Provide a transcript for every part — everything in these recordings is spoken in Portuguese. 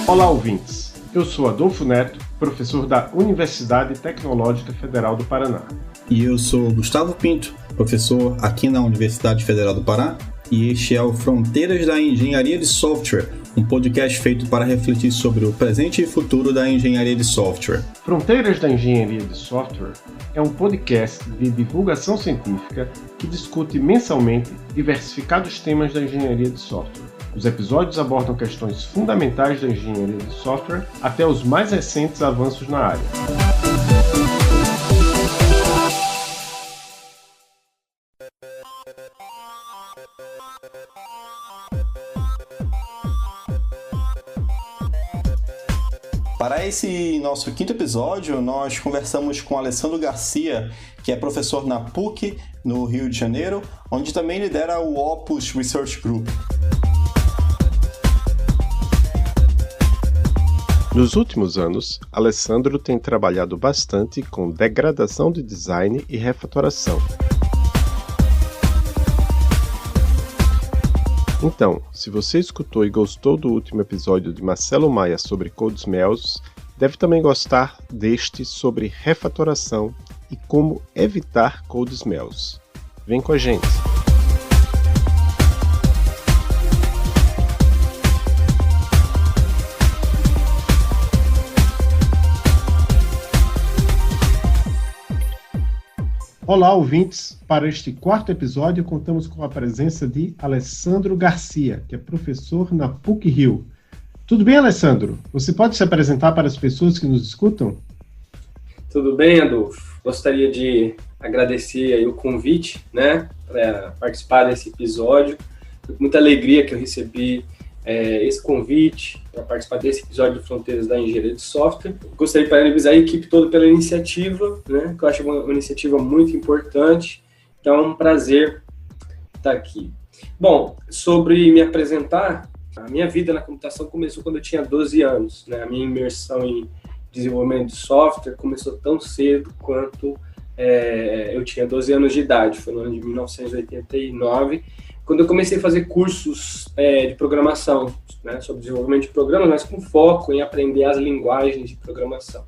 Olá, ouvintes! Eu sou Adolfo Neto, professor da Universidade Tecnológica Federal do Paraná. E eu sou Gustavo Pinto, professor aqui na Universidade Federal do Pará, e este é o Fronteiras da Engenharia de Software, um podcast feito para refletir sobre o presente e futuro da engenharia de software. Fronteiras da Engenharia de Software é um podcast de divulgação científica que discute mensalmente diversificados temas da engenharia de software. Os episódios abordam questões fundamentais da engenharia de software até os mais recentes avanços na área. Para esse nosso quinto episódio, nós conversamos com Alessandro Garcia, que é professor na PUC, no Rio de Janeiro, onde também lidera o Opus Research Group. Nos últimos anos, Alessandro tem trabalhado bastante com degradação de design e refatoração. Então, se você escutou e gostou do último episódio de Marcelo Maia sobre code smells, deve também gostar deste sobre refatoração e como evitar code smells. Vem com a gente! Olá, ouvintes! Para este quarto episódio, contamos com a presença de Alessandro Garcia, que é professor na PUC-Rio. Tudo bem, Alessandro? Você pode se apresentar para as pessoas que nos escutam? Tudo bem, Adolfo? Gostaria de agradecer aí o convite, para participar desse episódio. Foi com muita alegria que eu recebi esse convite para participar desse episódio de Fronteiras da Engenharia de Software. Gostaria de parabenizar a equipe toda pela iniciativa, que eu acho uma iniciativa muito importante. Então é um prazer estar aqui. Bom, sobre me apresentar, a minha vida na computação começou quando eu tinha 12 anos. A minha imersão em desenvolvimento de software começou tão cedo quanto eu tinha 12 anos de idade. Foi no ano de 1989, quando eu comecei a fazer cursos de programação, sobre desenvolvimento de programas, mas com foco em aprender as linguagens de programação,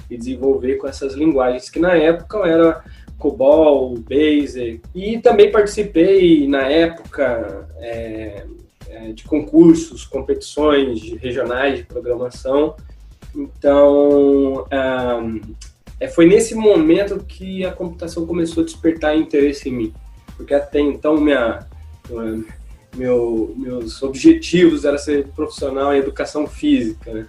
e desenvolver com essas linguagens, que na época era COBOL, BASIC, e também participei na época de concursos, competições regionais de programação. Então, foi nesse momento que a computação começou a despertar interesse em mim, porque até então meus objetivos era ser profissional em educação física,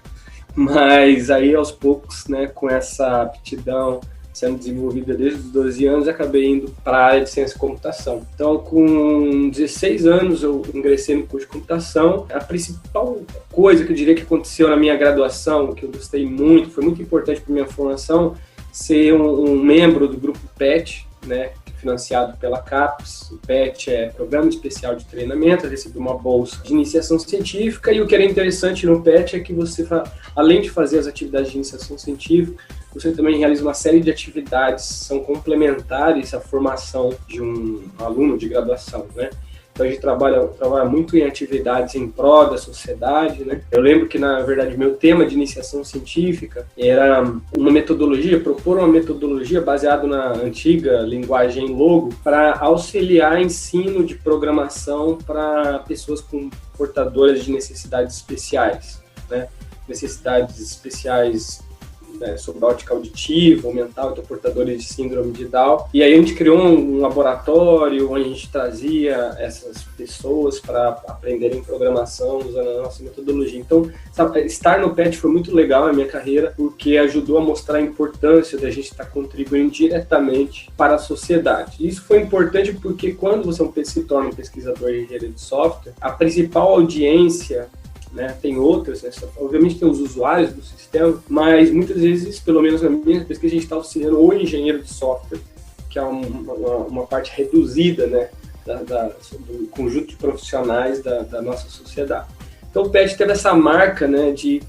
mas aí aos poucos, com essa aptidão sendo desenvolvida desde os 12 anos, acabei indo para a área de ciência e computação. Então, com 16 anos, eu ingressei no curso de computação. A principal coisa que eu diria que aconteceu na minha graduação, que eu gostei muito, foi muito importante para minha formação, ser um membro do grupo PET, financiado pela CAPES. O PET é Programa Especial de Treinamento. Eu recebi uma bolsa de iniciação científica, e o que era interessante no PET é que você, além de fazer as atividades de iniciação científica, você também realiza uma série de atividades que são complementares à formação de um aluno de graduação, Então a gente trabalha muito em atividades em prol da sociedade, Eu lembro que, na verdade, meu tema de iniciação científica era propor uma metodologia baseada na antiga linguagem Logo para auxiliar ensino de programação para pessoas portadoras de necessidades especiais, Necessidades especiais sobre ótica auditiva ou mental, então portadores de síndrome de Down. E aí a gente criou um laboratório onde a gente trazia essas pessoas para aprenderem programação usando a nossa metodologia. Então, estar no PET foi muito legal na minha carreira, porque ajudou a mostrar a importância da gente estar contribuindo diretamente para a sociedade. Isso foi importante porque quando você se torna um pesquisador de engenharia de software, a principal audiência, tem outras, obviamente tem os usuários do sistema, mas muitas vezes, pelo menos na minha pesquisa, a gente está auxiliando o engenheiro de software, que é uma parte reduzida, do conjunto de profissionais da nossa sociedade. Então o PET teve essa marca, de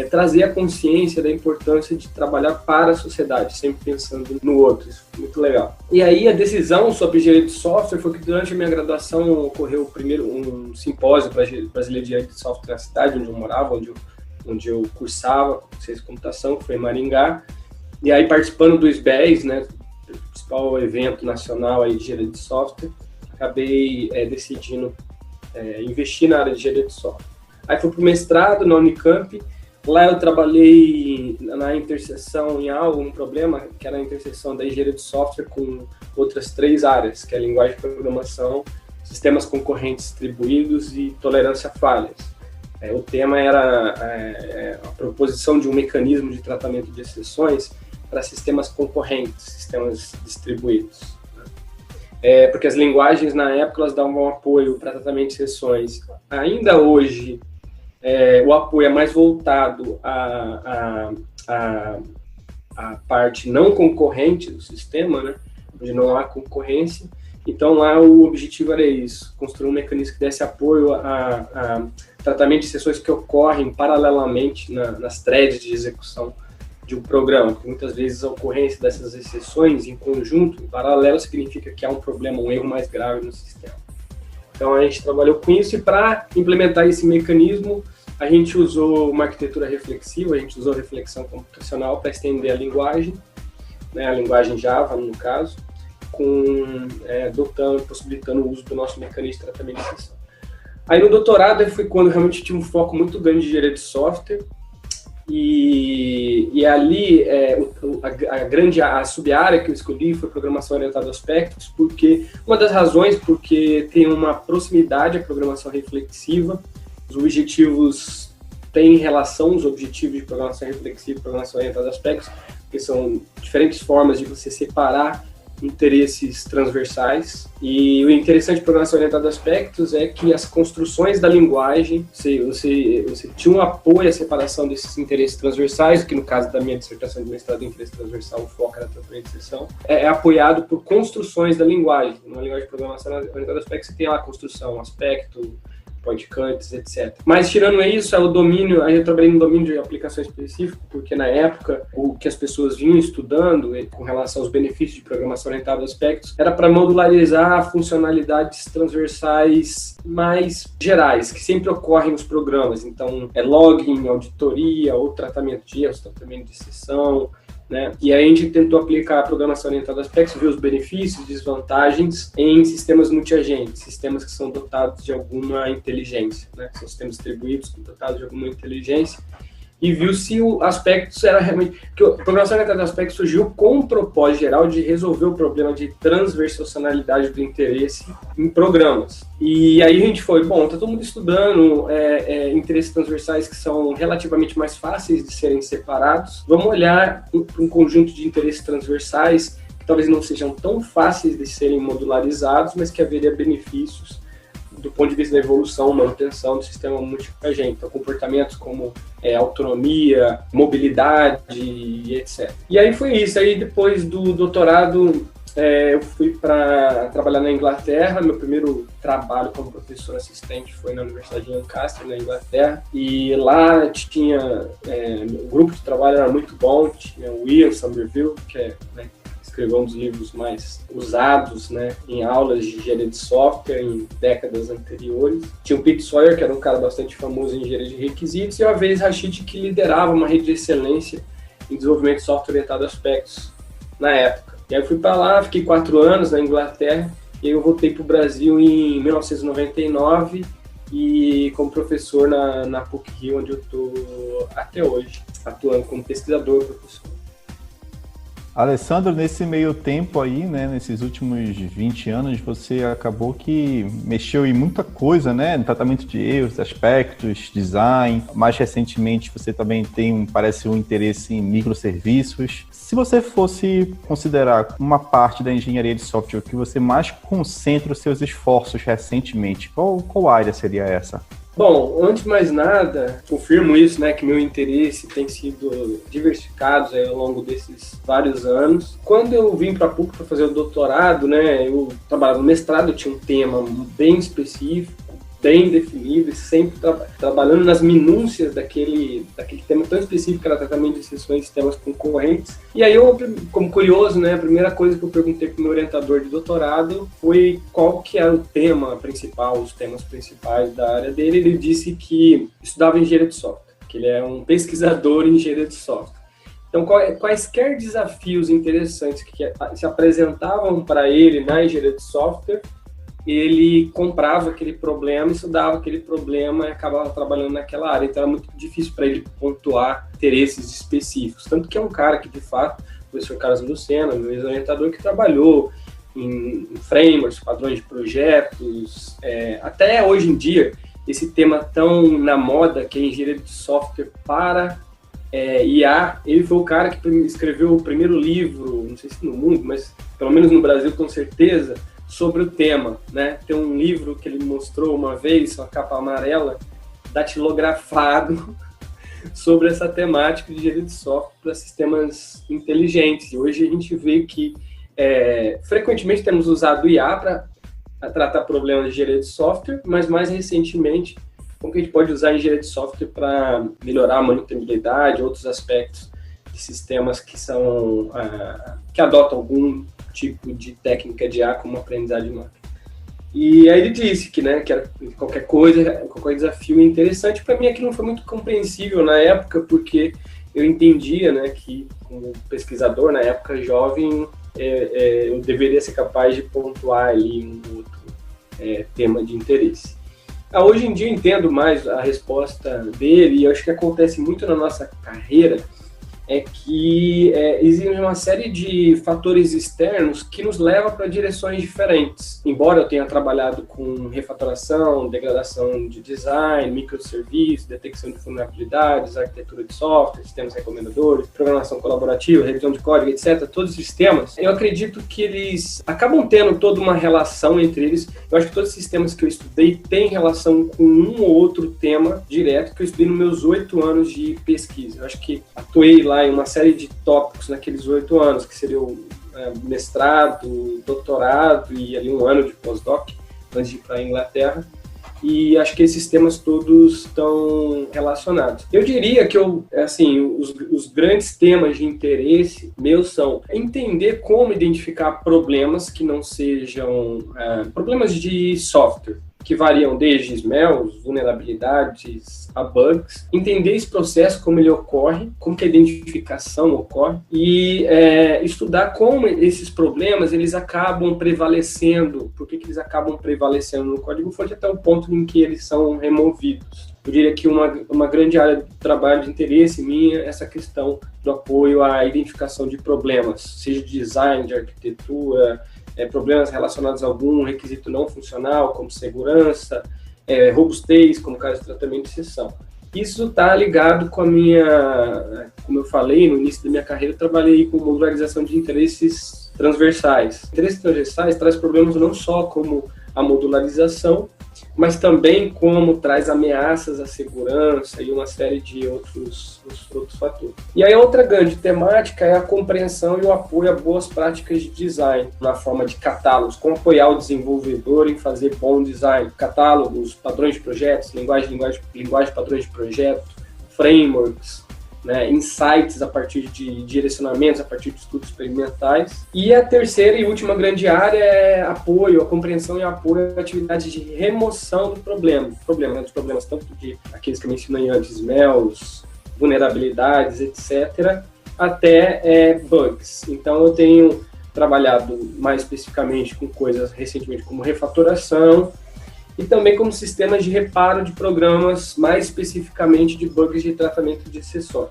trazer a consciência da importância de trabalhar para a sociedade, sempre pensando no outro. Isso foi muito legal. E aí a decisão sobre engenharia de software foi que durante a minha graduação ocorreu primeiro um simpósio brasileiro de engenharia de software na cidade onde eu morava, onde eu onde eu cursava ciência de computação, que foi em Maringá, e aí participando do SBES, né, o principal evento nacional aí de engenharia de software, acabei decidindo investir na área de engenharia de software. Aí fui para o mestrado na Unicamp. Lá eu trabalhei na interseção em algo, um problema que era a interseção da engenharia de software com outras 3 áreas, que é a linguagem de programação, sistemas concorrentes distribuídos e tolerância a falhas. O tema era a proposição de um mecanismo de tratamento de exceções para sistemas concorrentes, sistemas distribuídos. Porque as linguagens, na época, elas davam apoio para tratamento de exceções. Ainda hoje, o apoio é mais voltado à parte não concorrente do sistema, né, onde não há concorrência. Então, lá o objetivo era isso, construir um mecanismo que desse apoio a tratamento de exceções que ocorrem paralelamente nas threads de execução de um programa, porque muitas vezes a ocorrência dessas exceções em conjunto, em paralelo, significa que há um problema, um erro mais grave no sistema. Então, a gente trabalhou com isso e para implementar esse mecanismo, a gente usou uma arquitetura reflexiva, a gente usou reflexão computacional para estender a linguagem, né, a linguagem Java, no caso, possibilitando o uso do nosso mecanismo de tratamento de exceção. Aí no doutorado foi quando realmente tinha um foco muito grande de engenharia de software, e ali a sub-área que eu escolhi foi programação orientada a aspectos, porque uma das razões porque tem uma proximidade à programação reflexiva, os objetivos têm relação, os objetivos de programação reflexiva e programação orientada a aspectos, porque são diferentes formas de você separar interesses transversais. E o interessante de programação orientada a aspectos é que as construções da linguagem, você tinha um apoio à separação desses interesses transversais, que no caso da minha dissertação de mestrado em interesse transversal, o foco era tratamento de exceção, é apoiado por construções da linguagem. Numa linguagem de programação orientada a aspectos, você tem lá a construção, aspecto, point cuts, etc. Mas tirando isso, o domínio, aí eu trabalhei no domínio de aplicação específico, porque na época o que as pessoas vinham estudando com relação aos benefícios de programação orientada a aspectos era para modularizar funcionalidades transversais mais gerais, que sempre ocorrem nos programas. Então, login, auditoria, ou tratamento de erros, tratamento de exceção, né? E aí a gente tentou aplicar a programação orientada a aspectos, ver os benefícios e desvantagens em sistemas multiagentes, sistemas que são dotados de alguma inteligência, né? São sistemas distribuídos dotados de alguma inteligência, e viu se o aspectos era realmente... Porque a programação orientada a aspectos surgiu com um propósito geral de resolver o problema de transversalidade do interesse em programas. E aí a gente foi, tá todo mundo estudando interesses transversais que são relativamente mais fáceis de serem separados. Vamos olhar para um conjunto de interesses transversais que talvez não sejam tão fáceis de serem modularizados, mas que haveria benefícios do ponto de vista da evolução, manutenção do sistema multiagente. Então, comportamentos como autonomia, mobilidade e etc. E aí foi isso. Aí depois do doutorado, eu fui para trabalhar na Inglaterra. Meu primeiro trabalho como professor assistente foi na Universidade de Lancaster, na Inglaterra. E lá tinha... o grupo de trabalho era muito bom. Tinha o Ian Somerville, que escreveu um dos livros mais usados, né, em aulas de engenharia de software em décadas anteriores. Tinha o Pete Sawyer, que era um cara bastante famoso em engenharia de requisitos, e o Awais Rashid, que liderava uma rede de excelência em desenvolvimento de software orientado a aspectos na época. E aí eu fui para lá, fiquei 4 anos na Inglaterra, e aí eu voltei para o Brasil em 1999, e como professor na PUC-Rio, onde eu estou até hoje, atuando como pesquisador e professor. Alessandro, nesse meio tempo aí, né, nesses últimos 20 anos, você acabou que mexeu em muita coisa, né, no tratamento de erros, aspectos, design. Mais recentemente, você também parece um interesse em microserviços. Se você fosse considerar uma parte da engenharia de software que você mais concentra os seus esforços recentemente, qual área seria essa? Bom, antes de mais nada, confirmo isso, né, que meu interesse tem sido diversificado ao longo desses vários anos. Quando eu vim para a PUC para fazer o doutorado, né, eu trabalhava no mestrado, eu tinha um tema bem específico, bem definido, e sempre trabalhando nas minúcias daquele tema tão específico, que era tratamento de exceções de sistemas concorrentes. E aí eu, como curioso, né, a primeira coisa que eu perguntei para o meu orientador de doutorado foi qual que era o tema principal, os temas principais da área dele. Ele disse que estudava engenharia de software, que ele é um pesquisador em engenharia de software. Então, quaisquer desafios interessantes que se apresentavam para ele na engenharia de software, ele comprava aquele problema, estudava aquele problema e acabava trabalhando naquela área. Então, era muito difícil para ele pontuar interesses específicos. Tanto que é um cara que, de fato, o professor Carlos Lucena, meu ex-orientador, que trabalhou em frameworks, padrões de projetos, até hoje em dia, esse tema tão na moda, que é engenharia de software para IA, ele foi o cara que escreveu o primeiro livro, não sei se no mundo, mas pelo menos no Brasil com certeza, sobre o tema, né? Tem um livro que ele mostrou uma vez, uma capa amarela, datilografado, sobre essa temática de engenharia de software para sistemas inteligentes. E hoje a gente vê que frequentemente temos usado IA para tratar problemas de engenharia de software, mas mais recentemente, como que a gente pode usar a engenharia de software para melhorar a manutenabilidade, outros aspectos de sistemas que adotam algum tipo de técnica de IA como aprendizagem de máquina. E aí ele disse que qualquer desafio interessante. Para mim aquilo não foi muito compreensível na época, porque eu entendia, que como pesquisador, na época jovem, eu deveria ser capaz de pontuar ali um outro tema de interesse. Hoje em dia eu entendo mais a resposta dele, e eu acho que acontece muito na nossa carreira, que existe uma série de fatores externos que nos levam para direções diferentes. Embora eu tenha trabalhado com refatoração, degradação de design, microserviços, detecção de vulnerabilidades, arquitetura de software, sistemas recomendadores, programação colaborativa, revisão de código, etc., todos esses sistemas, eu acredito que eles acabam tendo toda uma relação entre eles. Eu acho que todos os sistemas que eu estudei têm relação com um ou outro tema direto que eu estudei nos meus 8 anos de pesquisa. Eu acho que atuei lá em uma série de tópicos naqueles 8 anos, que seria o mestrado, doutorado e ali um ano de pós-doc, antes de ir para a Inglaterra, e acho que esses temas todos estão relacionados. Eu diria que os grandes temas de interesse meus são entender como identificar problemas que não sejam problemas de software, que variam desde smells, vulnerabilidades, a bugs, entender esse processo, como ele ocorre, como que a identificação ocorre, e estudar como esses problemas eles acabam prevalecendo, por que eles acabam prevalecendo no código-fonte até o ponto em que eles são removidos. Eu diria que uma grande área de trabalho de interesse minha é essa questão do apoio à identificação de problemas, seja de design, de arquitetura, problemas relacionados a algum requisito não funcional, como segurança, robustez, como caso de tratamento de exceção. Isso está ligado com como eu falei no início da minha carreira, eu trabalhei com modularização de interesses transversais. Interesses transversais traz problemas não só como a modularização, mas também como traz ameaças à segurança e uma série de outros fatores. E aí a outra grande temática é a compreensão e o apoio a boas práticas de design, na forma de catálogos, como apoiar o desenvolvedor em fazer bom design, catálogos, padrões de projetos, linguagem padrões de projeto, frameworks, insights a partir de direcionamentos, a partir de estudos experimentais. E a terceira e última grande área é a compreensão e apoio a atividades de remoção do problema, dos problemas tanto de aqueles que eu mencionei antes, smells, vulnerabilidades, etc., até bugs. Então eu tenho trabalhado mais especificamente com coisas recentemente como refatoração, e também como sistemas de reparo de programas, mais especificamente de bugs de tratamento de exceções.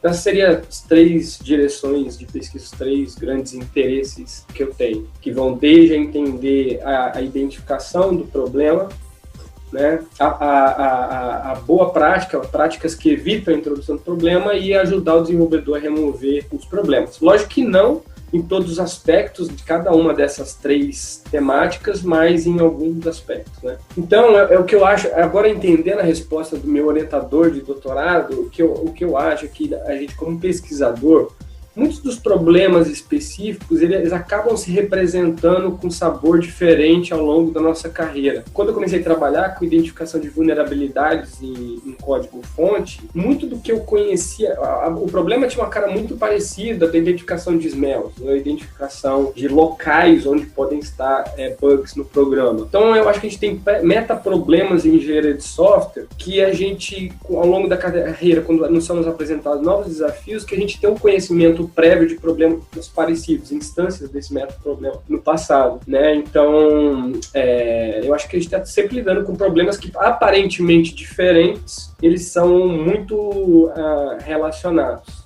Essas seriam as 3 direções de pesquisa, os 3 grandes interesses que eu tenho, que vão desde a entender a identificação do problema, a boa prática, práticas que evitam a introdução do problema e ajudar o desenvolvedor a remover os problemas. Lógico que não em todos os aspectos de cada uma dessas 3 temáticas, mas em alguns aspectos, Então, é o que eu acho, agora entendendo a resposta do meu orientador de doutorado, o que eu acho é que a gente, como pesquisador, muitos dos problemas específicos, eles acabam se representando com sabor diferente ao longo da nossa carreira. Quando eu comecei a trabalhar com identificação de vulnerabilidades em código-fonte, muito do que eu conhecia, o problema tinha uma cara muito parecida da identificação de smells, a identificação de locais onde podem estar bugs no programa. Então, eu acho que a gente tem meta-problemas em engenharia de software que a gente, ao longo da carreira, quando nos são apresentados novos desafios, que a gente tem um conhecimento prévio de problemas parecidos, instâncias desse método problema no passado, né? Então, eu acho que a gente está sempre lidando com problemas que aparentemente diferentes, eles são muito relacionados.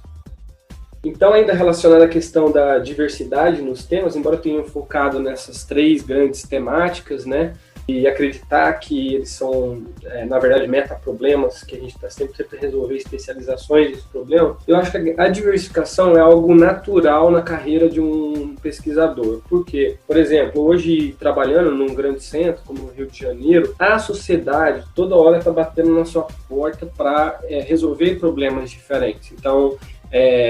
Então, ainda relacionado à questão da diversidade nos temas, embora eu tenha focado nessas 3 grandes temáticas, né? E acreditar que eles são, na verdade, meta-problemas, que a gente está sempre tentando resolver especializações desse problema, eu acho que a diversificação é algo natural na carreira de um pesquisador. Por quê? Por exemplo, hoje, trabalhando num grande centro, como no Rio de Janeiro, a sociedade toda hora está batendo na sua porta para resolver problemas diferentes. Então,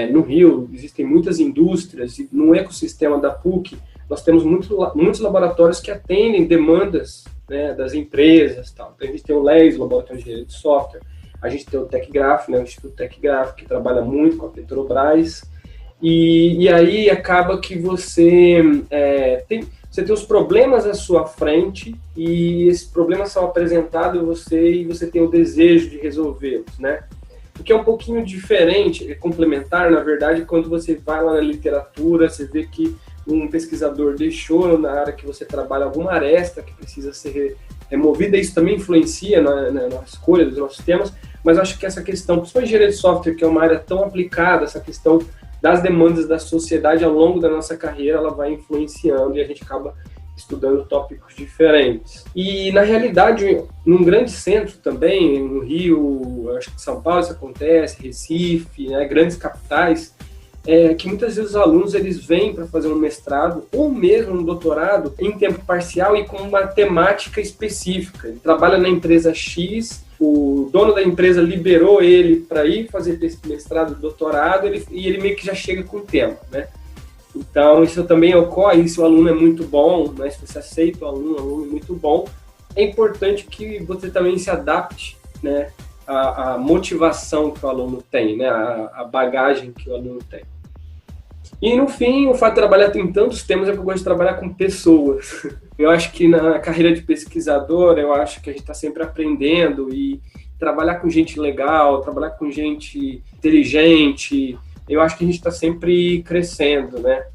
no Rio, existem muitas indústrias, e no ecossistema da PUC, nós temos muitos laboratórios que atendem demandas, né, das empresas. Tal. Então, a gente tem o LES, o Laboratório de Engenharia de Software, a gente tem o TecGraph, né, o Instituto TecGraph, que trabalha muito com a Petrobras, e aí acaba que você tem os problemas à sua frente, e esses problemas são apresentados e você tem o desejo de resolvê-los, né? O que é um pouquinho diferente, complementar, na verdade, quando você vai lá na literatura, você vê que um pesquisador deixou na área que você trabalha alguma aresta que precisa ser removida, isso também influencia na escolha dos nossos temas, mas acho que essa questão, principalmente engenharia de software, que é uma área tão aplicada, essa questão das demandas da sociedade ao longo da nossa carreira, ela vai influenciando e a gente acaba estudando tópicos diferentes. E, na realidade, num grande centro também, no Rio, acho que em São Paulo isso acontece, Recife, né, grandes capitais, que muitas vezes os alunos eles vêm para fazer um mestrado ou mesmo um doutorado em tempo parcial e com uma temática específica. Ele trabalha na empresa X, o dono da empresa liberou ele para ir fazer mestrado, doutorado, e ele meio que já chega com o tema, né? Então, isso também ocorre, se o aluno é muito bom, né? Se você aceita o aluno é muito bom, é importante que você também se adapte, né? A motivação que o aluno tem, né? A bagagem que o aluno tem. E, no fim, o fato de trabalhar em tantos temas é que eu gosto de trabalhar com pessoas. Eu acho que na carreira de pesquisador, eu acho que a gente está sempre aprendendo e trabalhar com gente legal, trabalhar com gente inteligente, eu acho que a gente está sempre crescendo, né?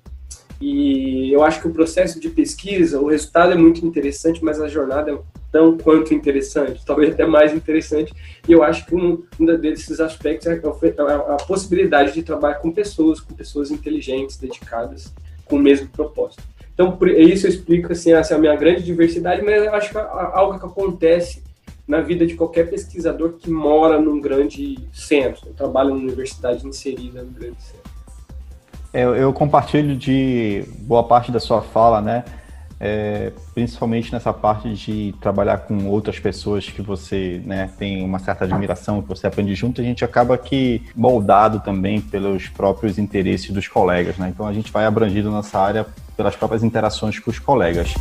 E eu acho que o processo de pesquisa, o resultado é muito interessante, mas a jornada é tão quanto interessante, talvez até mais interessante. E eu acho que um desses aspectos é a possibilidade de trabalhar com pessoas inteligentes, dedicadas, com o mesmo propósito. Então, por isso eu explico assim, essa é a minha grande diversidade, mas eu acho que é algo que acontece na vida de qualquer pesquisador que mora num grande centro, trabalha numa universidade inserida num grande centro. Eu compartilho de boa parte da sua fala, né? Principalmente nessa parte de trabalhar com outras pessoas que você, né, tem uma certa admiração, que você aprende junto, a gente acaba que moldado também pelos próprios interesses dos colegas, né? Então a gente vai abrangido nessa área pelas próprias interações com os colegas.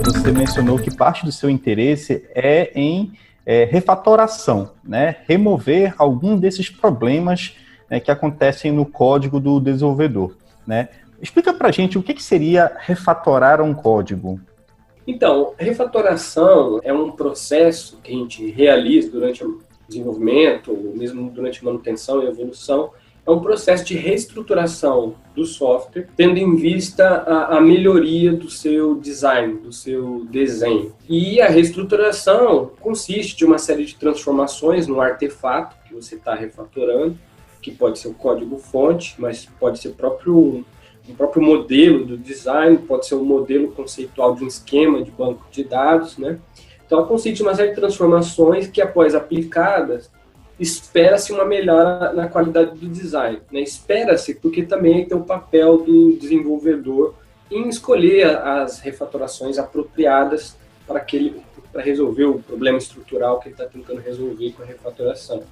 Você mencionou que parte do seu interesse é em refatoração, né? Remover algum desses problemas, né, que acontecem no código do desenvolvedor, né? Explica pra gente o que seria refatorar um código. Então, refatoração é um processo que a gente realiza durante o desenvolvimento, ou mesmo durante manutenção e evolução. É um processo de reestruturação do software, tendo em vista a melhoria do seu design, do seu desenho. E a reestruturação consiste de uma série de transformações no artefato que você está refatorando, que pode ser o código-fonte, mas pode ser o próprio modelo do design, pode ser um modelo conceitual de um esquema de banco de dados, né? Então, ela consiste em uma série de transformações que, após aplicadas, espera-se uma melhora na qualidade do design, né? Espera-se porque também tem o papel do desenvolvedor em escolher as refatorações apropriadas para resolver o problema estrutural que ele está tentando resolver com a refatoração.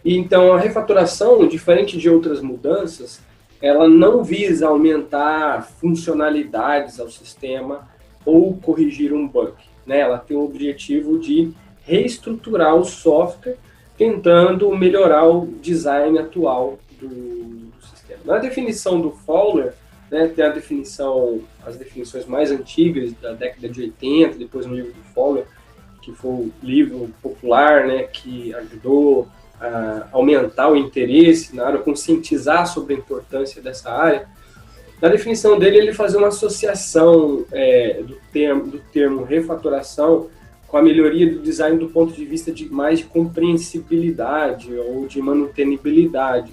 E então, a refatoração, diferente de outras mudanças, ela não visa aumentar funcionalidades ao sistema ou corrigir um bug, né? Ela tem o objetivo de reestruturar o software, tentando melhorar o design atual do sistema. Na definição do Fowler, né, tem as definições mais antigas da década de 80, depois no livro do Fowler, que foi o livro popular, né, que ajudou a aumentar o interesse na área, conscientizar sobre a importância dessa área. Na definição dele, ele fazia uma associação do termo refatoração com a melhoria do design do ponto de vista de compreensibilidade ou de manutenibilidade.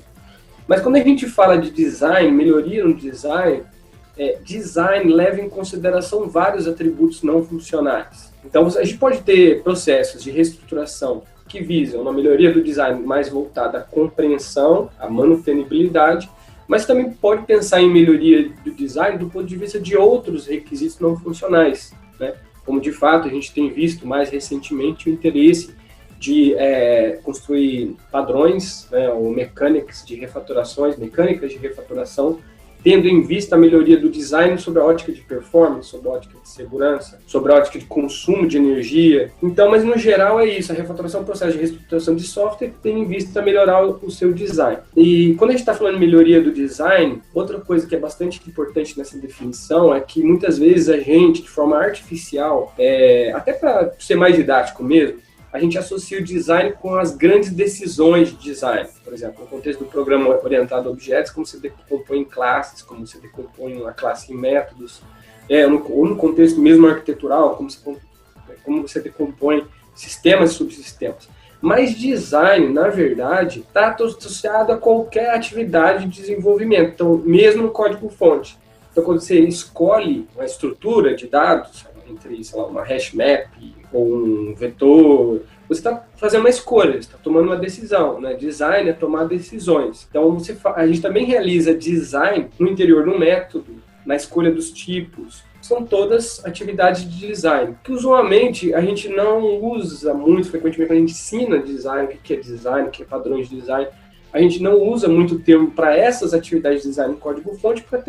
Mas quando a gente fala de design, melhoria no design, design leva em consideração vários atributos não funcionais. Então, a gente pode ter processos de reestruturação que visam uma melhoria do design mais voltada à compreensão, à manutenibilidade, mas também pode pensar em melhoria do design do ponto de vista de outros requisitos não funcionais, né? Como de fato a gente tem visto mais recentemente o interesse de construir padrões, né, ou mecânicas de refatoração, tendo em vista a melhoria do design sobre a ótica de performance, sobre a ótica de segurança, sobre a ótica de consumo de energia. Então, mas no geral é isso, a refatoração é um processo de reestruturação de software que tem em vista melhorar o seu design. E quando a gente está falando de melhoria do design, outra coisa que é bastante importante nessa definição é que muitas vezes a gente, de forma artificial, até para ser mais didático mesmo, a gente associa o design com as grandes decisões de design. Por exemplo, no contexto do programa orientado a objetos, como você decompõe em classes, como você decompõe uma classe em métodos, ou no contexto mesmo arquitetural, como você decompõe sistemas e subsistemas. Mas design, na verdade, está associado a qualquer atividade de desenvolvimento, então, mesmo no código-fonte. Então, quando você escolhe uma estrutura de dados, entre, sei lá, uma hash map ou um vetor, você está fazendo uma escolha, você está tomando uma decisão, né? Design é tomar decisões. Então, a gente também realiza design no interior do método, na escolha dos tipos. São todas atividades de design, que usualmente a gente não usa muito frequentemente quando a gente ensina design, o que é design, o que é padrões de design. A gente não usa muito o termo para essas atividades de design em código-fonte para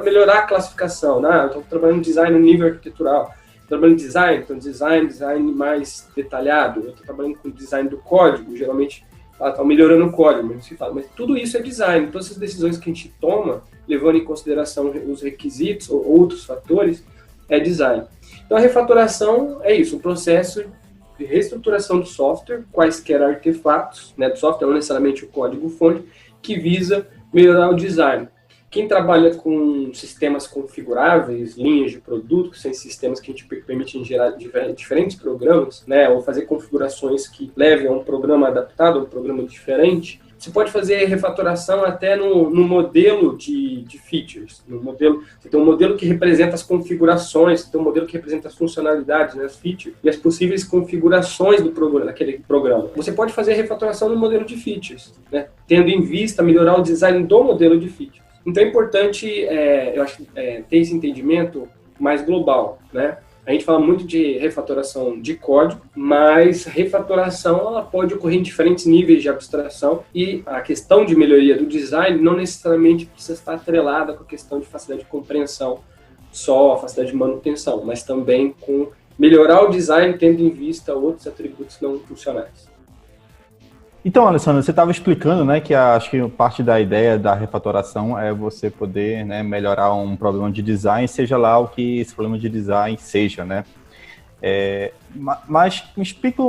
melhorar a classificação, né? Eu estou trabalhando design no nível arquitetural, trabalhando design, então design mais detalhado, eu estou trabalhando com design do código, geralmente está melhorando o código, mas não se fala, mas tudo isso é design, todas essas decisões que a gente toma, levando em consideração os requisitos ou outros fatores, é design. Então a refatoração é isso, um processo de reestruturação do software, quaisquer artefatos, né, do software, não necessariamente o código-fonte, que visa melhorar o design. Quem trabalha com sistemas configuráveis, linhas de produto, que são sistemas que a gente permite gerar diferentes programas, né, ou fazer configurações que levem a um programa adaptado, a um programa diferente, você pode fazer refatoração até no modelo de features. Você tem um modelo que representa as configurações, você tem um modelo que representa as funcionalidades, né, as features, e as possíveis configurações do programa, daquele programa. Você pode fazer refatoração no modelo de features, né, tendo em vista melhorar o design do modelo de features. Então é importante, eu acho, ter esse entendimento mais global, né? A gente fala muito de refatoração de código, mas refatoração ela pode ocorrer em diferentes níveis de abstração e a questão de melhoria do design não necessariamente precisa estar atrelada com a questão de facilidade de compreensão, só a facilidade de manutenção, mas também com melhorar o design tendo em vista outros atributos não funcionais. Então, Alessandro, você estava explicando, né, que acho que parte da ideia da refatoração é você poder, né, melhorar um problema de design, seja lá o que esse problema de design seja, né? Mas me explica,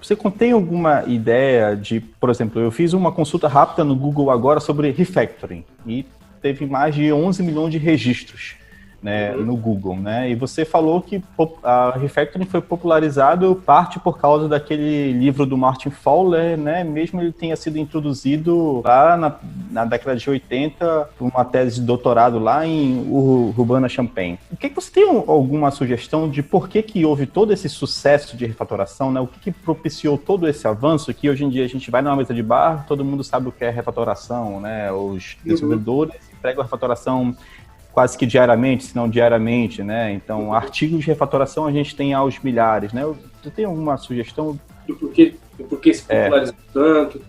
você tem alguma ideia de, por exemplo, eu fiz uma consulta rápida no Google agora sobre refactoring e teve mais de 11 milhões de registros. né, no Google, né? E você falou que a refactoring foi popularizado parte por causa daquele livro do Martin Fowler, né? Mesmo ele tenha sido introduzido lá na década de 80 por uma tese de doutorado lá em Urbana-Champaign. O que você tem alguma sugestão de por que houve todo esse sucesso de refatoração, né? O que propiciou todo esse avanço que hoje em dia a gente vai numa mesa de bar, todo mundo sabe o que é refatoração, né? Os desenvolvedores empregam a refatoração quase que diariamente, se não diariamente, né? Então, artigos de refatoração a gente tem aos milhares, né? Você tem alguma sugestão? Do porquê se popularizou tanto?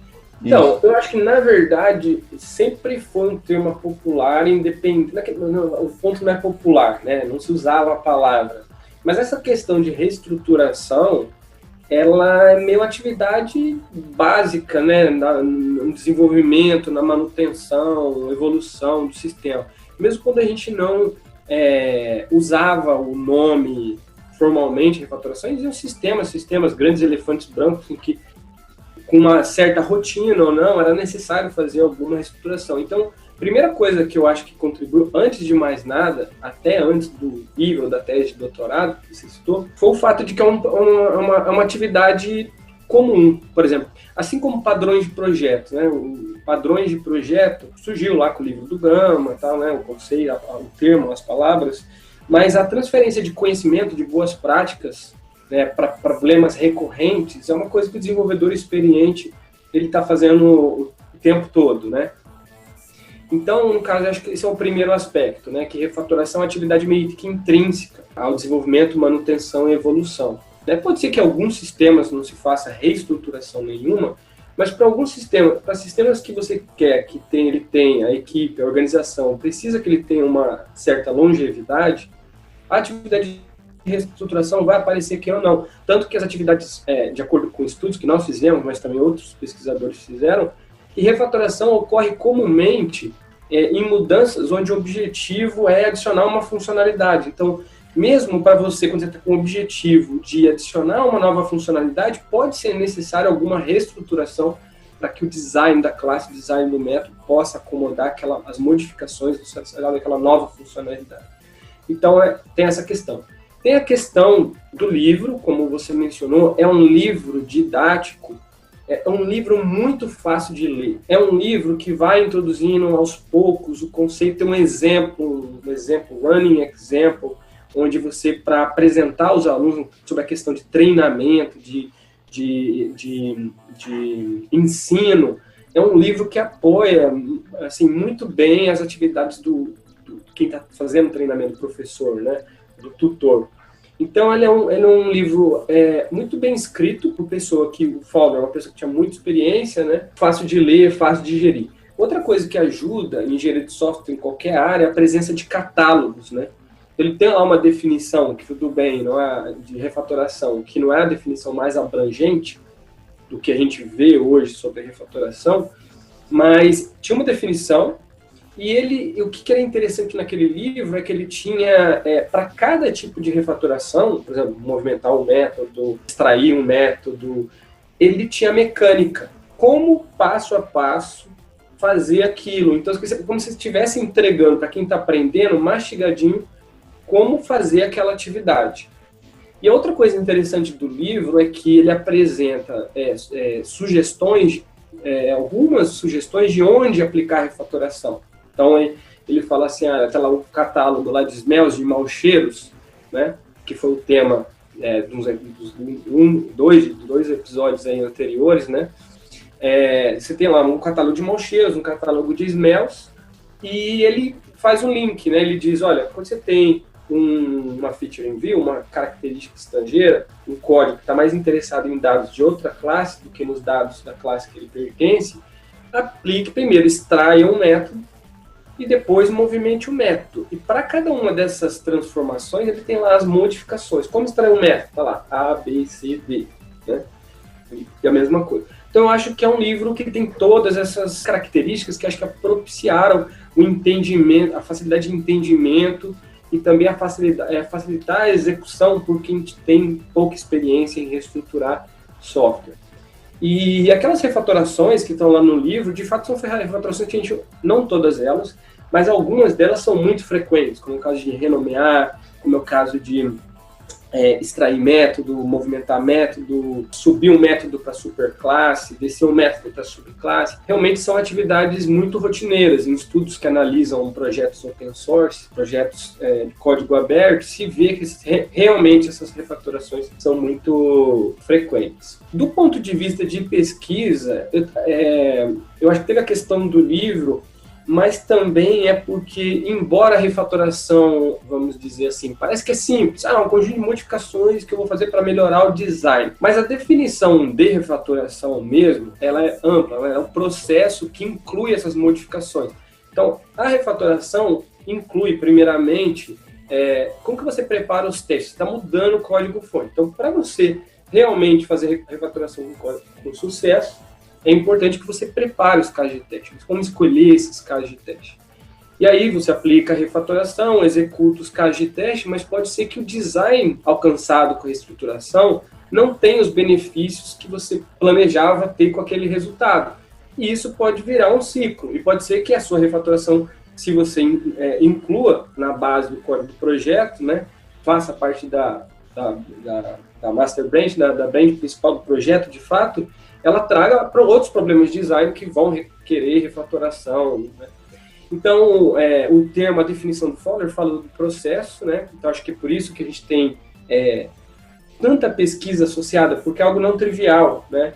Então, eu acho que, na verdade, sempre foi um termo popular, independente... O ponto não é popular, né? Não se usava a palavra. Mas essa questão de reestruturação, ela é meio atividade básica, né? No desenvolvimento, na manutenção, evolução do sistema. Mesmo quando a gente não usava o nome formalmente, refatoração, existiam sistemas, grandes elefantes brancos, em que, com uma certa rotina ou não, era necessário fazer alguma reestruturação. Então, a primeira coisa que eu acho que contribuiu, antes de mais nada, até antes do nível da tese de doutorado, que você citou, foi o fato de que é uma atividade comum. Por exemplo, assim como padrões de projeto, né? Padrões de projeto surgiu lá com o livro do Gama, tal, né? O conceito, o termo, as palavras, mas a transferência de conhecimento, de boas práticas, né, para problemas recorrentes é uma coisa que o desenvolvedor experiente ele está fazendo o tempo todo, né? Então, no caso, eu acho que esse é o primeiro aspecto, né? Que refatoração é uma atividade meio que intrínseca ao desenvolvimento, manutenção e evolução. Pode ser que alguns sistemas não se faça reestruturação nenhuma, mas para alguns sistemas, para sistemas que você quer que ele tenha, a equipe, a organização, precisa que ele tenha uma certa longevidade, a atividade de reestruturação vai aparecer que ou não. Tanto que as atividades, de acordo com estudos que nós fizemos, mas também outros pesquisadores fizeram, que refatoração ocorre comumente em mudanças onde o objetivo é adicionar uma funcionalidade. Então, mesmo para você, quando você está com o objetivo de adicionar uma nova funcionalidade, pode ser necessário alguma reestruturação para que o design da classe, o design do método, possa acomodar as modificações daquela nova funcionalidade. Então, tem essa questão. Tem a questão do livro, como você mencionou, é um livro didático, é um livro muito fácil de ler. É um livro que vai introduzindo aos poucos o conceito, tem um exemplo, running example, onde você, para apresentar aos alunos sobre a questão de treinamento, de ensino, é um livro que apoia assim, muito bem as atividades do quem está fazendo treinamento, do professor, né, do tutor. Então, ele é um livro muito bem escrito, por pessoa que, o Fowler é uma pessoa que tinha muita experiência, né, fácil de ler, fácil de digerir. Outra coisa que ajuda em engenharia de software em qualquer área é a presença de catálogos, né. Ele tem lá uma definição, que tudo bem, não é, de refatoração, que não é a definição mais abrangente do que a gente vê hoje sobre a refatoração, mas tinha uma definição, e o que era interessante naquele livro é que ele tinha, para cada tipo de refatoração, por exemplo, movimentar um método, extrair um método, ele tinha mecânica, como passo a passo fazer aquilo. Então, como se estivesse entregando para quem está aprendendo, mastigadinho, como fazer aquela atividade. E a outra coisa interessante do livro é que ele apresenta sugestões, algumas sugestões de onde aplicar a refatoração. Então, ele fala assim, até lá o catálogo lá de smells, de maus cheiros, né, que foi o tema dois episódios aí anteriores, né, você tem lá um catálogo de maus cheiros, um catálogo de smells, e ele faz um link, né, ele diz, olha, quando você tem uma feature in view, uma característica estrangeira, um código que está mais interessado em dados de outra classe do que nos dados da classe que ele pertence, aplique primeiro, extraia um método e depois movimente o método. E para cada uma dessas transformações, ele tem lá as modificações. Como extrair um método? Está lá, A, B, C, D. Né? E a mesma coisa. Então, eu acho que é um livro que tem todas essas características que acho que propiciaram o entendimento, a facilidade de entendimento e também a facilitar a execução por quem tem pouca experiência em reestruturar software. E aquelas refatorações que estão lá no livro, de fato, são refatorações que a gente, não todas elas, mas algumas delas são muito frequentes, como o caso de renomear, como é o caso de extrair método, movimentar método, subir um método para superclasse, descer um método para subclasse. Realmente são atividades muito rotineiras. Em estudos que analisam projetos open source, projetos de código aberto, se vê que realmente essas refatorações são muito frequentes. Do ponto de vista de pesquisa, eu acho que teve a questão do livro, mas também é porque, embora a refatoração, vamos dizer assim, parece que é simples, um conjunto de modificações que eu vou fazer para melhorar o design, mas a definição de refatoração mesmo, ela é ampla, ela é um processo que inclui essas modificações. Então, a refatoração inclui, primeiramente, como que você prepara os testes, está mudando o código-fonte. Então, para você realmente fazer refatoração com sucesso, é importante que você prepare os casos de teste, como escolher esses casos de teste. E aí você aplica a refatoração, executa os casos de teste, mas pode ser que o design alcançado com a reestruturação não tenha os benefícios que você planejava ter com aquele resultado. E isso pode virar um ciclo, e pode ser que a sua refatoração, se você inclua na base do código do projeto, né, faça parte da master branch, da branch principal do projeto, de fato, ela traga para outros problemas de design que vão requerer refatoração, né? Então, o termo, a definição do Fowler fala do processo, né? Então, acho que é por isso que a gente tem tanta pesquisa associada, porque é algo não trivial, né?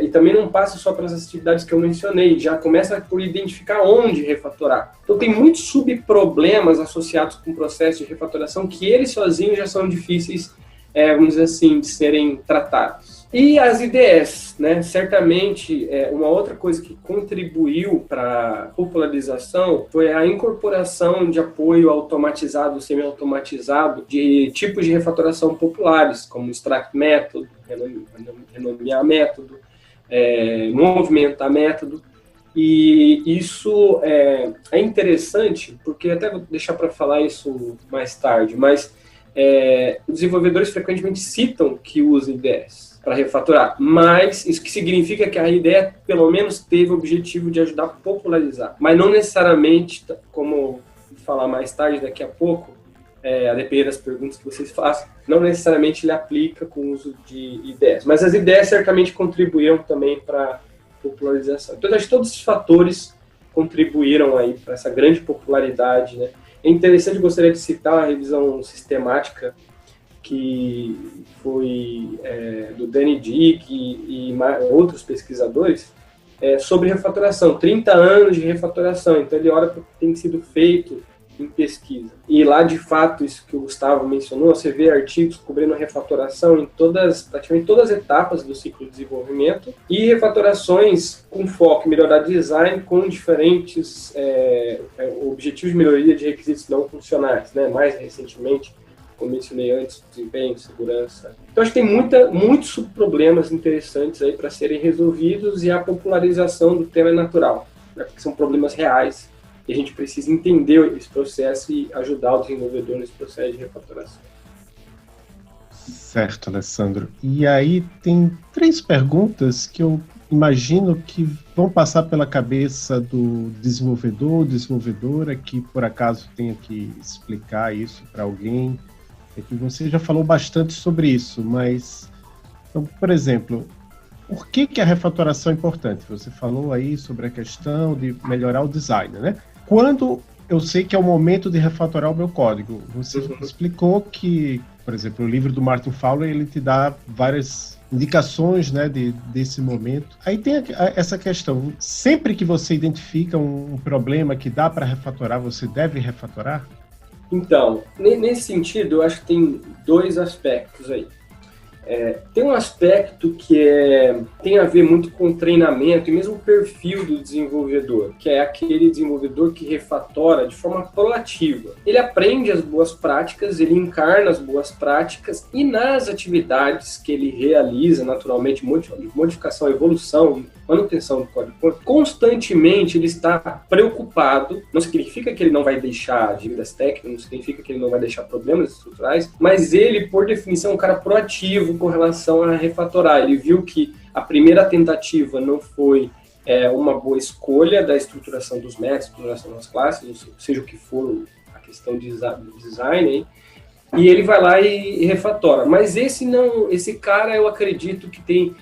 E também não passa só pelas atividades que eu mencionei, já começa por identificar onde refatorar. Então, tem muitos subproblemas associados com o processo de refatoração que eles sozinhos já são difíceis, vamos dizer assim, de serem tratados. E as IDEs, né? Certamente, uma outra coisa que contribuiu para a popularização foi a incorporação de apoio automatizado, semi-automatizado, de tipos de refatoração populares, como extract método, renomear método, movimentar método. E isso é interessante, porque até vou deixar para falar isso mais tarde, mas os desenvolvedores frequentemente citam que usam IDEs para refatorar, mas isso que significa que a ideia pelo menos teve o objetivo de ajudar a popularizar, mas não necessariamente, como vou falar mais tarde daqui a pouco, a depender das perguntas que vocês façam, não necessariamente ele aplica com o uso de ideias, mas as ideias certamente contribuíram também para a popularização. Então, acho que todos esses fatores contribuíram aí para essa grande popularidade, né? É interessante, gostaria de citar a revisão sistemática que foi do Danny Dick e outros pesquisadores sobre refatoração, 30 anos de refatoração, então ele olha para o que tem sido feito em pesquisa. E lá, de fato, isso que o Gustavo mencionou, você vê artigos cobrindo refatoração em praticamente todas as etapas do ciclo de desenvolvimento e refatorações com foco em melhorar design com diferentes objetivos de melhoria de requisitos não funcionais, né? Mais recentemente, como mencionei antes, desempenho, segurança. Então, acho que tem muitos subproblemas interessantes aí para serem resolvidos e a popularização do tema é natural, né? Porque são problemas reais e a gente precisa entender esse processo e ajudar o desenvolvedor nesse processo de refatoração. Certo, Alessandro. E aí tem 3 perguntas que eu imagino que vão passar pela cabeça do desenvolvedor, desenvolvedora, que por acaso tenha que explicar isso para alguém. É que você já falou bastante sobre isso, mas, então, por exemplo, por que a refatoração é importante? Você falou aí sobre a questão de melhorar o design, né? Quando eu sei que é o momento de refatorar o meu código? Você explicou que, por exemplo, o livro do Martin Fowler, ele te dá várias indicações, né, desse momento. Aí tem essa questão, sempre que você identifica um problema que dá para refatorar, você deve refatorar? Então, nesse sentido, eu acho que tem 2 aspectos aí. Tem um aspecto que tem a ver muito com o treinamento e mesmo o perfil do desenvolvedor, que é aquele desenvolvedor que refatora de forma proativa. Ele aprende as boas práticas, ele encarna as boas práticas e nas atividades que ele realiza, naturalmente, modificação, evolução, manutenção do código, constantemente ele está preocupado. Não significa que ele não vai deixar dívidas técnicas, não significa que ele não vai deixar problemas estruturais, mas ele, por definição, é um cara proativo com relação a refatorar. Ele viu que a primeira tentativa não foi uma boa escolha da estruturação dos métodos, estruturação das classes, seja o que for a questão de design, hein? E ele vai lá e refatora. Mas esse cara, eu acredito que tem,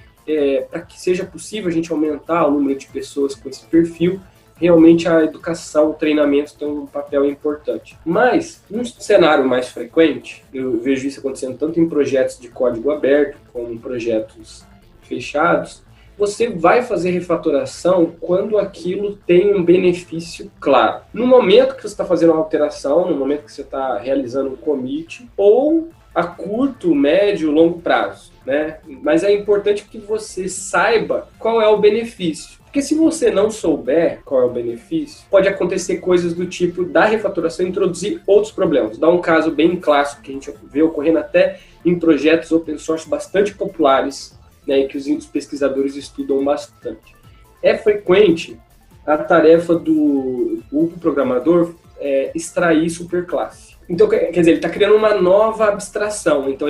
para que seja possível a gente aumentar o número de pessoas com esse perfil, realmente a educação, o treinamento tem um papel importante. Mas, num cenário mais frequente, eu vejo isso acontecendo tanto em projetos de código aberto, como em projetos fechados, você vai fazer refatoração quando aquilo tem um benefício claro. No momento que você está fazendo uma alteração, no momento que você está realizando um commit, ou a curto, médio, longo prazo, né? Mas é importante que você saiba qual é o benefício. Porque se você não souber qual é o benefício, pode acontecer coisas do tipo da refatoração introduzir outros problemas. Dá um caso bem clássico que a gente vê ocorrendo até em projetos open source bastante populares, né, que os pesquisadores estudam bastante. É frequente a tarefa do programador extrair superclasse. Então, quer dizer, ele está criando uma nova abstração. Então,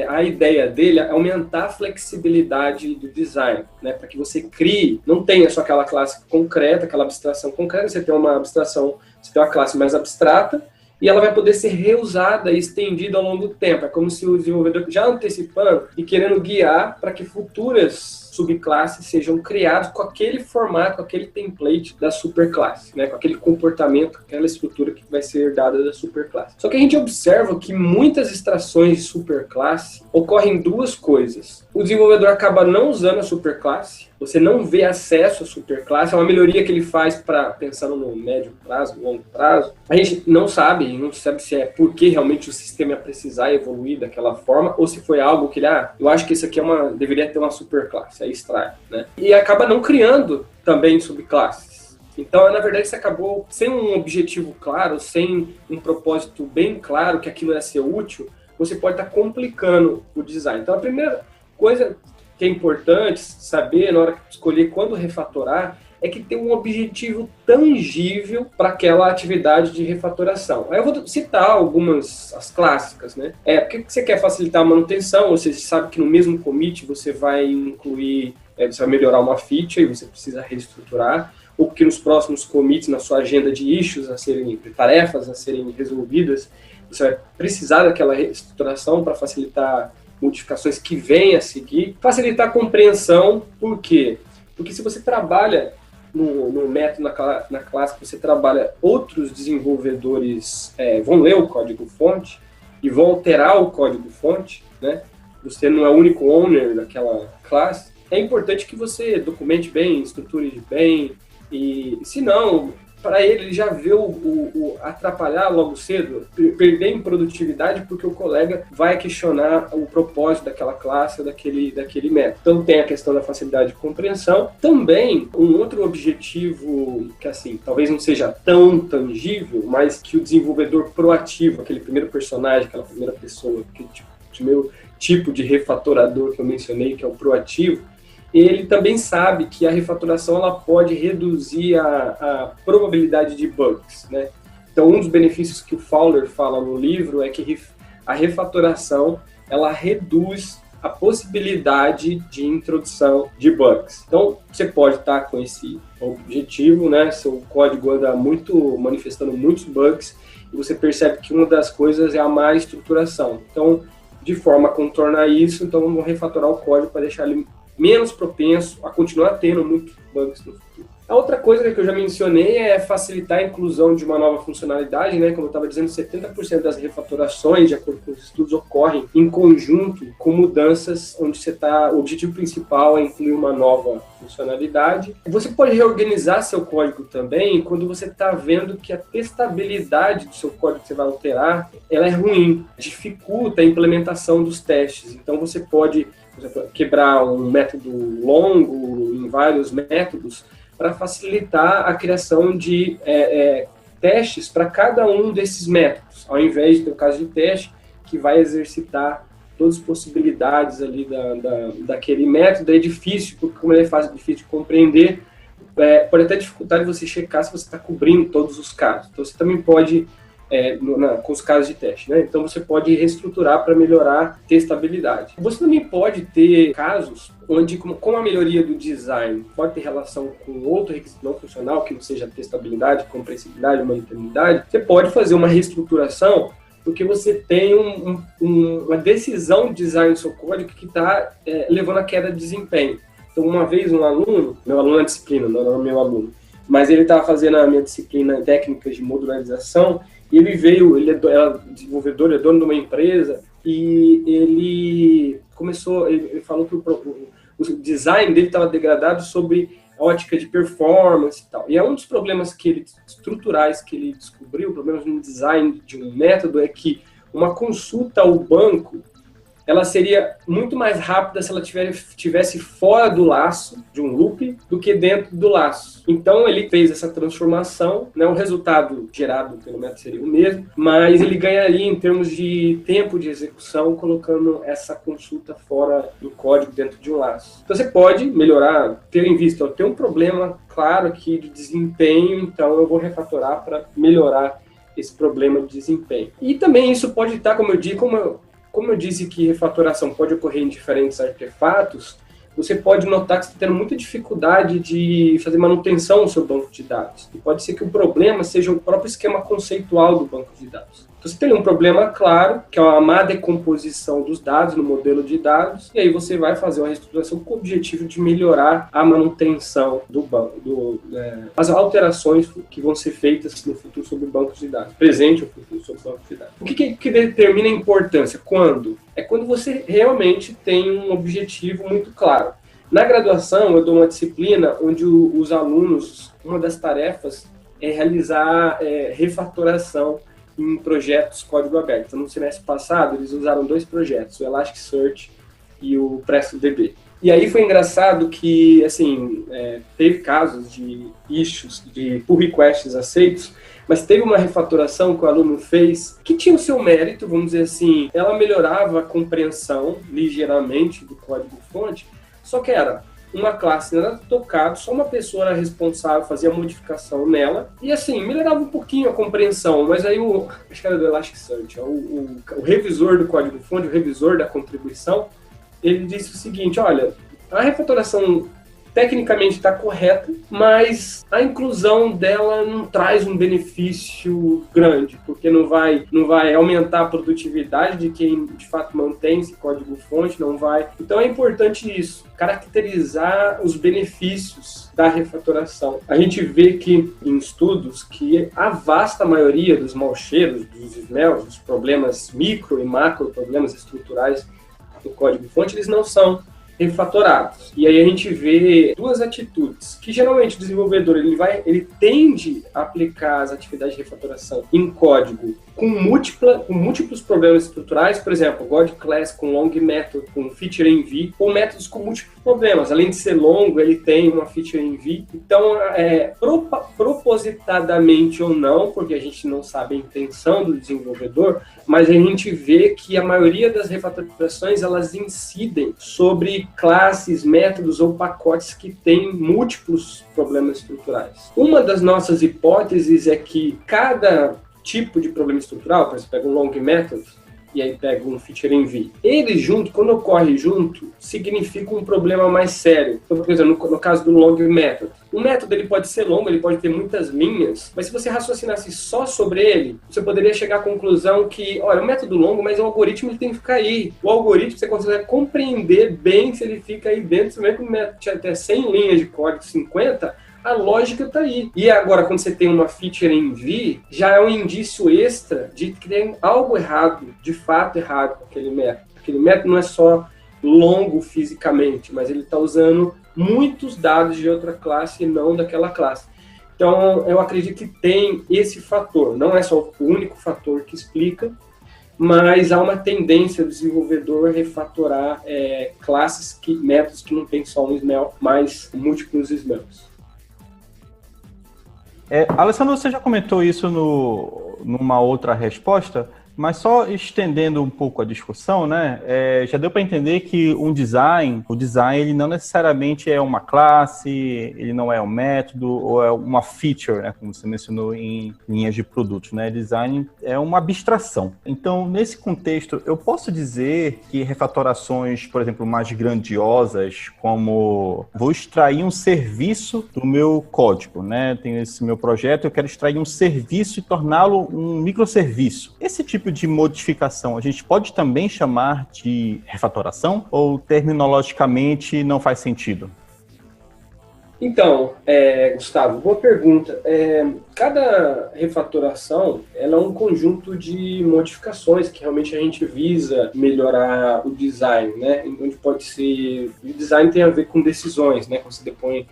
a ideia dele é aumentar a flexibilidade do design, né, para que você crie, não tenha só aquela classe concreta, aquela abstração concreta, você tem uma abstração, você tem uma classe mais abstrata, e ela vai poder ser reusada e estendida ao longo do tempo. É como se o desenvolvedor já antecipando e querendo guiar para que futuras subclasses sejam criadas com aquele formato, com aquele template da superclasse, né? Com aquele comportamento, aquela estrutura que vai ser herdada da superclasse. Só que a gente observa que muitas extrações de superclasse ocorrem duas coisas. O desenvolvedor acaba não usando a superclasse, você não vê acesso à superclasse, é uma melhoria que ele faz pensando no médio prazo, longo prazo. A gente não sabe se é porque realmente o sistema ia precisar evoluir daquela forma, ou se foi algo que ele, eu acho que isso aqui deveria ter uma superclasse, aí extrai, né? E acaba não criando também subclasses. Então, na verdade, você acabou sem um objetivo claro, sem um propósito bem claro que aquilo ia ser útil, você pode estar complicando o design. Então, a primeira coisa que é importante saber na hora de escolher quando refatorar é que tem um objetivo tangível para aquela atividade de refatoração. Aí eu vou citar algumas, as clássicas, né? Porque você quer facilitar a manutenção, ou seja, você sabe que no mesmo commit você vai incluir, você vai melhorar uma feature e você precisa reestruturar, ou que nos próximos commits, na sua agenda de issues, de tarefas a serem resolvidas, você vai precisar daquela reestruturação para facilitar modificações que vêm a seguir, facilitar a compreensão. Por quê? Porque se você trabalha no método, na classe que você trabalha, outros desenvolvedores vão ler o código-fonte e vão alterar o código-fonte, né? Você não é o único owner daquela classe. É importante que você documente bem, estruture bem, e se não, para ele já vê o atrapalhar logo cedo, perder em produtividade, porque o colega vai questionar o propósito daquela classe ou daquele método. Então tem a questão da facilidade de compreensão. Também, um outro objetivo que, assim, talvez não seja tão tangível, mas que o desenvolvedor proativo, aquele primeiro personagem, aquela primeira pessoa, o meu tipo de refatorador que eu mencionei, que é o proativo, ele também sabe que a refatoração ela pode reduzir a probabilidade de bugs, né? Então, um dos benefícios que o Fowler fala no livro é que a refatoração ela reduz a possibilidade de introdução de bugs. Então, você pode estar com esse objetivo, né? Seu código anda manifestando muitos bugs, e você percebe que uma das coisas é a má estruturação. Então, de forma a contornar isso, então vamos refatorar o código para deixar ele menos propenso a continuar tendo muitos bugs no futuro. A outra coisa que eu já mencionei é facilitar a inclusão de uma nova funcionalidade, né? Como eu estava dizendo, 70% das refatorações, de acordo com os estudos, ocorrem em conjunto com mudanças onde o objetivo principal é incluir uma nova funcionalidade. Você pode reorganizar seu código também quando você está vendo que a testabilidade do seu código que você vai alterar, ela é ruim, dificulta a implementação dos testes. Então você pode, por exemplo, quebrar um método longo em vários métodos para facilitar a criação de testes para cada um desses métodos, ao invés de ter um caso de teste que vai exercitar todas as possibilidades ali daquele método. É difícil, porque como ele é fácil, difícil de compreender, pode até dificultar de você checar se você está cobrindo todos os casos. Então você também pode com os casos de teste, né? Então você pode reestruturar para melhorar a testabilidade. Você também pode ter casos onde, com a melhoria do design, pode ter relação com outro requisito não funcional, que não seja testabilidade, compressibilidade, mantenibilidade, você pode fazer uma reestruturação porque você tem uma decisão de design do seu código que está levando a queda de desempenho. Então, uma vez meu aluno na disciplina, não era meu aluno, mas ele estava fazendo a minha disciplina técnicas de modularização, e ele era desenvolvedor, ele é dono de uma empresa, e ele falou que o design dele estava degradado sobre a ótica de performance e tal. E um dos problemas estruturais que ele descobriu, problemas no design de um método, é que uma consulta ao banco, ela seria muito mais rápida se ela tivesse fora do laço, de um loop, do que dentro do laço. Então, ele fez essa transformação, né? O resultado gerado pelo método seria o mesmo, mas ele ganharia em termos de tempo de execução, colocando essa consulta fora do código, dentro de um laço. Então, você pode melhorar, ter em vista, eu tenho um problema claro aqui de desempenho, então eu vou refatorar para melhorar esse problema de desempenho. E também isso pode estar, como eu disse que refatoração pode ocorrer em diferentes artefatos, você pode notar que você está tendo muita dificuldade de fazer manutenção no seu banco de dados. E pode ser que o problema seja o próprio esquema conceitual do banco de dados. Então, você tem um problema claro, que é uma má decomposição dos dados no modelo de dados, e aí você vai fazer uma reestruturação com o objetivo de melhorar a manutenção do banco, as alterações que vão ser feitas no futuro sobre bancos de dados, presente ou futuro sobre bancos de dados. O que determina a importância? Quando você realmente tem um objetivo muito claro. Na graduação, eu dou uma disciplina onde os alunos, uma das tarefas é realizar refatoração em projetos código aberto. Então, no semestre passado, eles usaram 2 projetos, o Elasticsearch e o PrestoDB. E aí foi engraçado que, assim, teve casos de issues, de pull requests aceitos, mas teve uma refatoração que o aluno fez que tinha o seu mérito, vamos dizer assim, ela melhorava a compreensão ligeiramente do código-fonte, só que era uma classe não era tocada, só uma pessoa era responsável, fazia modificação nela, e assim, melhorava um pouquinho a compreensão, mas aí acho que era do Elasticsearch, o revisor do código-fonte, o revisor da contribuição, ele disse o seguinte, olha, a refatoração tecnicamente está correta, mas a inclusão dela não traz um benefício grande, porque não vai aumentar a produtividade de quem de fato mantém esse código-fonte, não vai. Então é importante isso, caracterizar os benefícios da refatoração. A gente vê que em estudos que a vasta maioria dos mau-cheiros, dos smells, dos problemas micro e macro, problemas estruturais do código-fonte, eles não são refatorados. E aí a gente vê 2 atitudes, que geralmente o desenvolvedor ele tende a aplicar as atividades de refatoração em código com múltiplos problemas estruturais, por exemplo, God Class com Long Method, com Feature Env, ou métodos com múltiplos problemas. Além de ser longo, ele tem uma Feature Env. Então, propositadamente ou não, porque a gente não sabe a intenção do desenvolvedor, mas a gente vê que a maioria das refatorações, elas incidem sobre classes, métodos ou pacotes que têm múltiplos problemas estruturais. Uma das nossas hipóteses é que cada tipo de problema estrutural, por exemplo, pega um long method e aí pega um feature env. Ele junto, quando ocorre junto, significa um problema mais sério. Então, por exemplo, no caso do long method, o método ele pode ser longo, ele pode ter muitas linhas, mas se você raciocinasse só sobre ele, você poderia chegar à conclusão que, olha, o método longo, mas o algoritmo ele tem que ficar aí. O algoritmo você consegue compreender bem se ele fica aí dentro, mesmo que o método tinha até 100 linhas de código, 50, a lógica está aí. E agora, quando você tem uma feature env, já é um indício extra de que tem algo errado, de fato errado com aquele método. Aquele método não é só longo fisicamente, mas ele está usando muitos dados de outra classe e não daquela classe. Então, eu acredito que tem esse fator. Não é só o único fator que explica, mas há uma tendência do desenvolvedor refatorar classes, métodos que não tem só um smell, mas múltiplos smells. Alessandro, você já comentou isso numa outra resposta, Mas só estendendo um pouco a discussão, né? Já deu para entender que o design ele não necessariamente é uma classe, ele não é um método ou é uma feature, né? Como você mencionou em linhas de produtos, né? Design é uma abstração. Então, nesse contexto, eu posso dizer que refatorações, por exemplo, mais grandiosas, como vou extrair um serviço do meu código, né? Tenho esse meu projeto, eu quero extrair um serviço e torná-lo um microserviço. Esse tipo de modificação a gente pode também chamar de refatoração ou terminologicamente não faz sentido? Então, Gustavo, boa pergunta. Cada refatoração ela é um conjunto de modificações que realmente a gente visa melhorar o design, né? Onde pode ser... O design tem a ver com decisões, né? Quando você depõe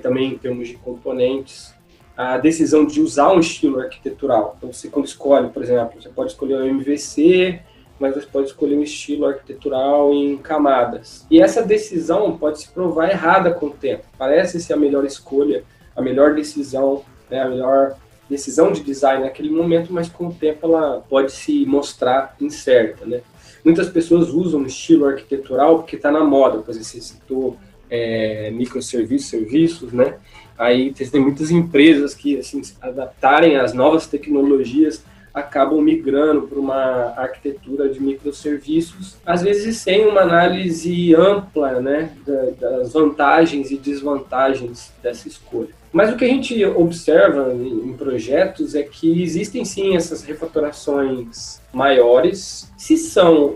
também em termos de componentes, a decisão de usar um estilo arquitetural. Então, você quando escolhe, por exemplo, você pode escolher o MVC, mas você pode escolher um estilo arquitetural em camadas. E essa decisão pode se provar errada com o tempo. Parece ser a melhor escolha, a melhor decisão, né, a melhor decisão de design naquele momento, mas com o tempo ela pode se mostrar incerta, né? Muitas pessoas usam um estilo arquitetural porque está na moda, por exemplo, você citou microserviços, serviços, né? Aí tem muitas empresas que, assim, se adaptarem às novas tecnologias, acabam migrando para uma arquitetura de microserviços, às vezes sem uma análise ampla, né, das vantagens e desvantagens dessa escolha. Mas o que a gente observa em projetos é que existem sim essas refatorações maiores, se são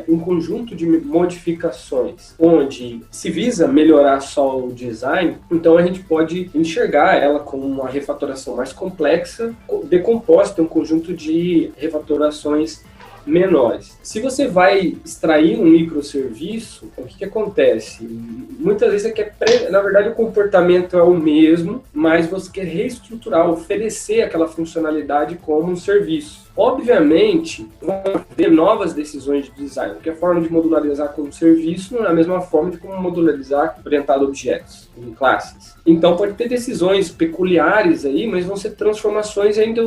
um conjunto de modificações onde se visa melhorar só o design, então a gente pode enxergar ela como uma refatoração mais complexa, decomposta em um conjunto de refatorações menores. Se você vai extrair um microserviço, o que acontece? Muitas vezes na verdade o comportamento é o mesmo, mas você quer reestruturar, oferecer aquela funcionalidade como um serviço. Obviamente, vão haver novas decisões de design, porque a forma de modularizar como serviço não é a mesma forma de como modularizar orientado a objetos, em classes. Então, pode ter decisões peculiares aí, mas vão ser transformações ainda.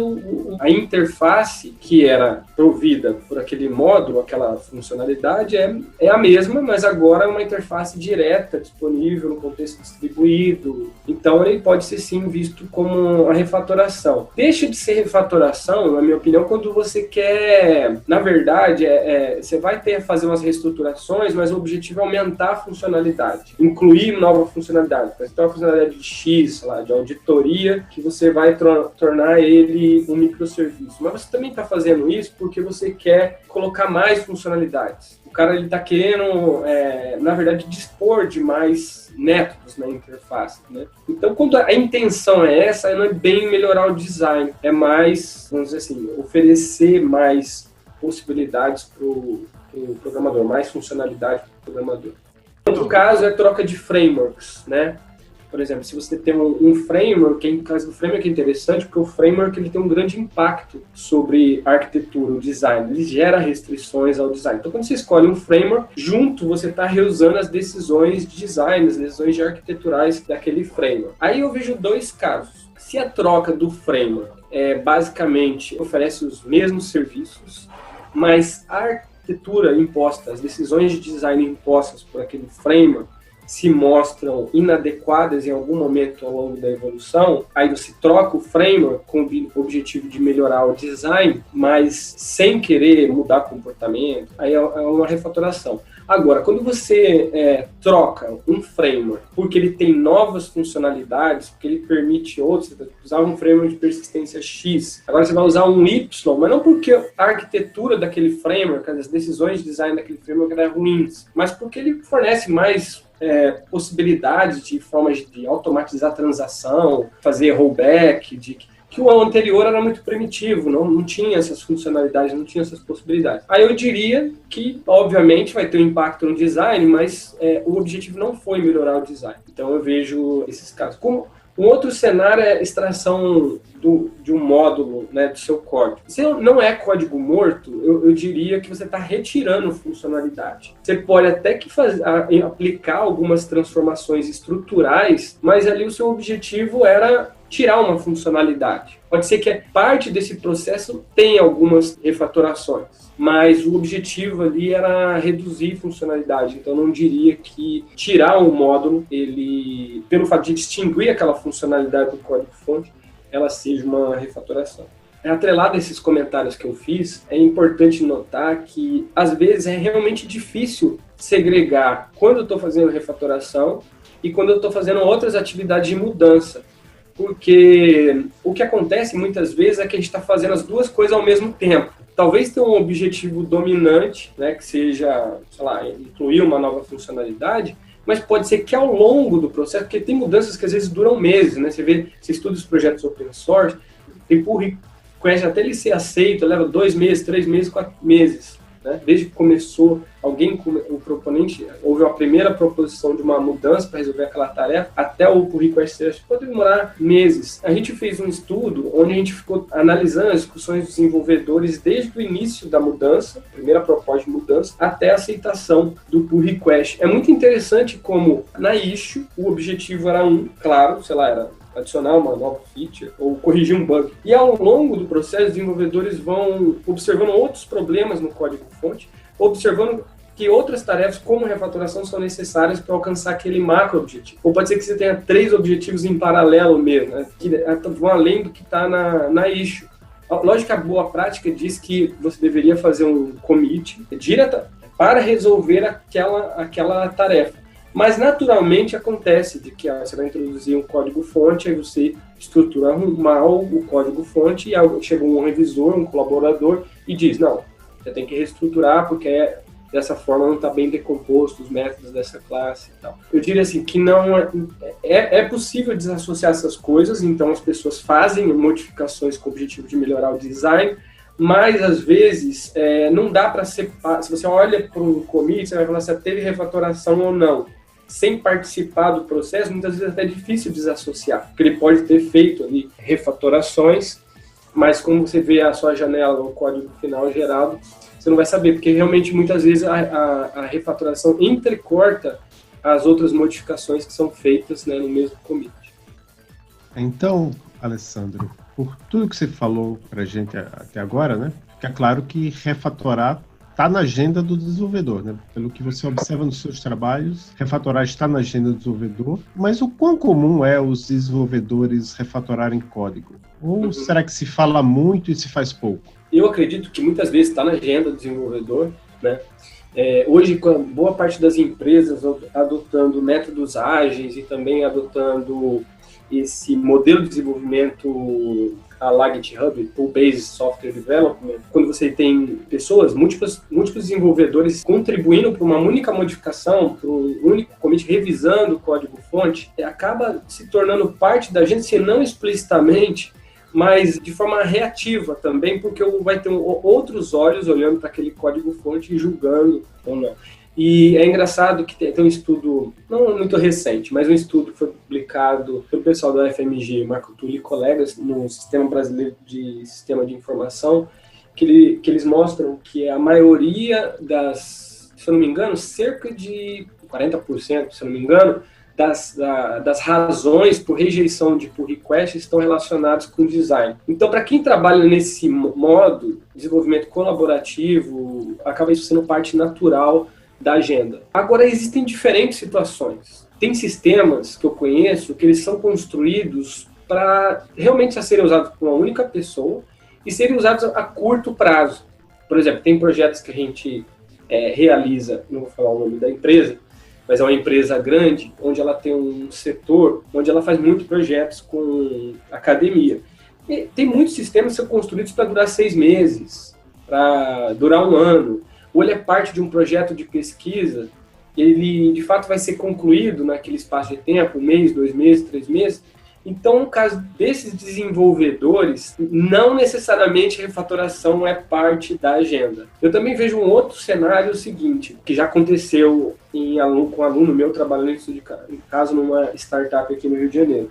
A interface que era provida por aquele módulo, aquela funcionalidade, é a mesma, mas agora é uma interface direta, disponível no contexto distribuído. Então, ele pode ser, sim, visto como uma refatoração. Deixa de ser refatoração, na minha opinião, quando você quer, na verdade, você vai fazer umas reestruturações, mas o objetivo é aumentar a funcionalidade, incluir nova funcionalidade. Então, uma funcionalidade de X, sei lá, de auditoria, que você vai tornar ele um microserviço. Mas você também está fazendo isso porque você quer colocar mais funcionalidades. O cara está querendo, na verdade, dispor de mais métodos na interface, né? Então, quando a intenção é essa, não é bem melhorar o design, é mais, vamos dizer assim, oferecer mais possibilidades para o programador, mais funcionalidade para o programador. Outro caso é troca de frameworks, né? Por exemplo, se você tem um framework, em caso do framework é interessante, porque o framework ele tem um grande impacto sobre a arquitetura, o design, ele gera restrições ao design. Então, quando você escolhe um framework, junto você está reusando as decisões de design, as decisões de arquiteturais daquele framework. Aí eu vejo dois casos. Se a troca do framework basicamente oferece os mesmos serviços, mas a arquitetura imposta, as decisões de design impostas por aquele framework, se mostram inadequadas em algum momento ao longo da evolução, aí você troca o framework com o objetivo de melhorar o design, mas sem querer mudar comportamento, aí é uma refatoração. Agora, quando você troca um framework porque ele tem novas funcionalidades, porque ele permite outros, você vai usar um framework de persistência X, agora você vai usar um Y, mas não porque a arquitetura daquele framework, as decisões de design daquele framework eram ruins, mas porque ele fornece mais possibilidades de formas de automatizar a transação, fazer rollback, que o anterior era muito primitivo, não tinha essas funcionalidades, não tinha essas possibilidades. Aí eu diria que, obviamente, vai ter um impacto no design, mas o objetivo não foi melhorar o design. Então eu vejo esses casos. Um outro cenário é a extração de um módulo, né, do seu código. Se não é código morto, eu diria que você está retirando funcionalidade. Você pode até que aplicar algumas transformações estruturais, mas ali o seu objetivo era tirar uma funcionalidade. Pode ser que parte desse processo tenha algumas refatorações, mas o objetivo ali era reduzir funcionalidade. Então, eu não diria que tirar um módulo, ele, pelo fato de distinguir aquela funcionalidade do código-fonte, ela seja uma refatoração. Atrelado a esses comentários que eu fiz, é importante notar que, às vezes, é realmente difícil segregar quando eu estou fazendo refatoração e quando eu estou fazendo outras atividades de mudança. Porque o que acontece muitas vezes é que a gente está fazendo as duas coisas ao mesmo tempo. Talvez tenha um objetivo dominante, né, que seja, sei lá, incluir uma nova funcionalidade, mas pode ser que ao longo do processo, porque tem mudanças que às vezes duram meses, né? Você estuda os projetos open source, tem pull request até ele ser aceito, leva 2 meses, 3 meses, 4 meses. Né? Desde que começou, o proponente, houve a primeira proposição de uma mudança para resolver aquela tarefa, até o pull request ser, pode demorar meses. A gente fez um estudo onde a gente ficou analisando as discussões dos desenvolvedores desde o início da mudança, primeira proposta de mudança, até a aceitação do pull request. É muito interessante como, na issue, o objetivo era claro, sei lá, era adicionar uma nova feature ou corrigir um bug. E ao longo do processo, os desenvolvedores vão observando outros problemas no código-fonte, observando que outras tarefas, como refatoração, são necessárias para alcançar aquele macro-objetivo. Ou pode ser que você tenha 3 objetivos em paralelo mesmo, né, que vão além do que está na issue. Lógico que a boa prática diz que você deveria fazer um commit direta para resolver aquela tarefa. Mas, naturalmente, acontece de que você vai introduzir um código-fonte, aí você estrutura mal o código-fonte, e chega um revisor, um colaborador, e diz, não, você tem que reestruturar porque dessa forma não está bem decomposto os métodos dessa classe e tal. Eu diria assim, que não é possível desassociar essas coisas, então as pessoas fazem modificações com o objetivo de melhorar o design, mas, às vezes, não dá para separar. Se você olha para um commit, você vai falar se teve refatoração ou não. Sem participar do processo, muitas vezes é até difícil desassociar, porque ele pode ter feito ali refatorações, mas como você vê a sua janela, o código final gerado, você não vai saber, porque realmente muitas vezes a refatoração entrecorta as outras modificações que são feitas, né, no mesmo commit. Então, Alessandro, por tudo que você falou para a gente até agora, né, fica claro que refatorar está na agenda do desenvolvedor, né? Pelo que você observa nos seus trabalhos, refatorar está na agenda do desenvolvedor, mas o quão comum é os desenvolvedores refatorarem código? Ou será que se fala muito e se faz pouco? Eu acredito que muitas vezes está na agenda do desenvolvedor, né? Hoje, com boa parte das empresas adotando métodos ágeis e também adotando esse modelo de desenvolvimento a la GitHub, o Base Software Development, quando você tem pessoas, múltiplos desenvolvedores contribuindo para uma única modificação, para um único commit, revisando o código-fonte, acaba se tornando parte da gente, se não explicitamente, mas de forma reativa também, porque vai ter outros olhos olhando para aquele código-fonte e julgando ou não. E é engraçado que tem um estudo, não muito recente, mas um estudo que foi publicado pelo pessoal da FMG, Marco Túlio e colegas, no Sistema Brasileiro de Sistema de Informação, que eles mostram que a maioria se eu não me engano, cerca de 40%, se eu não me engano, das razões por rejeição de pull request estão relacionadas com design. Então, para quem trabalha nesse modo, desenvolvimento colaborativo, acaba isso sendo parte natural da agenda. Agora, existem diferentes situações. Tem sistemas que eu conheço que eles são construídos para realmente serem usados por uma única pessoa e serem usados a curto prazo. Por exemplo, tem projetos que a gente realiza, não vou falar o nome da empresa, mas é uma empresa grande, onde ela tem um setor, onde ela faz muitos projetos com academia. E tem muitos sistemas que são construídos para durar 6 meses, para durar 1 ano. Ou ele é parte de um projeto de pesquisa, ele de fato vai ser concluído naquele espaço de tempo, 1 mês, 2 meses, 3 meses. Então, no caso desses desenvolvedores, não necessariamente refatoração é parte da agenda. Eu também vejo um outro cenário seguinte, que já aconteceu com um aluno meu trabalhando em caso numa startup aqui no Rio de Janeiro,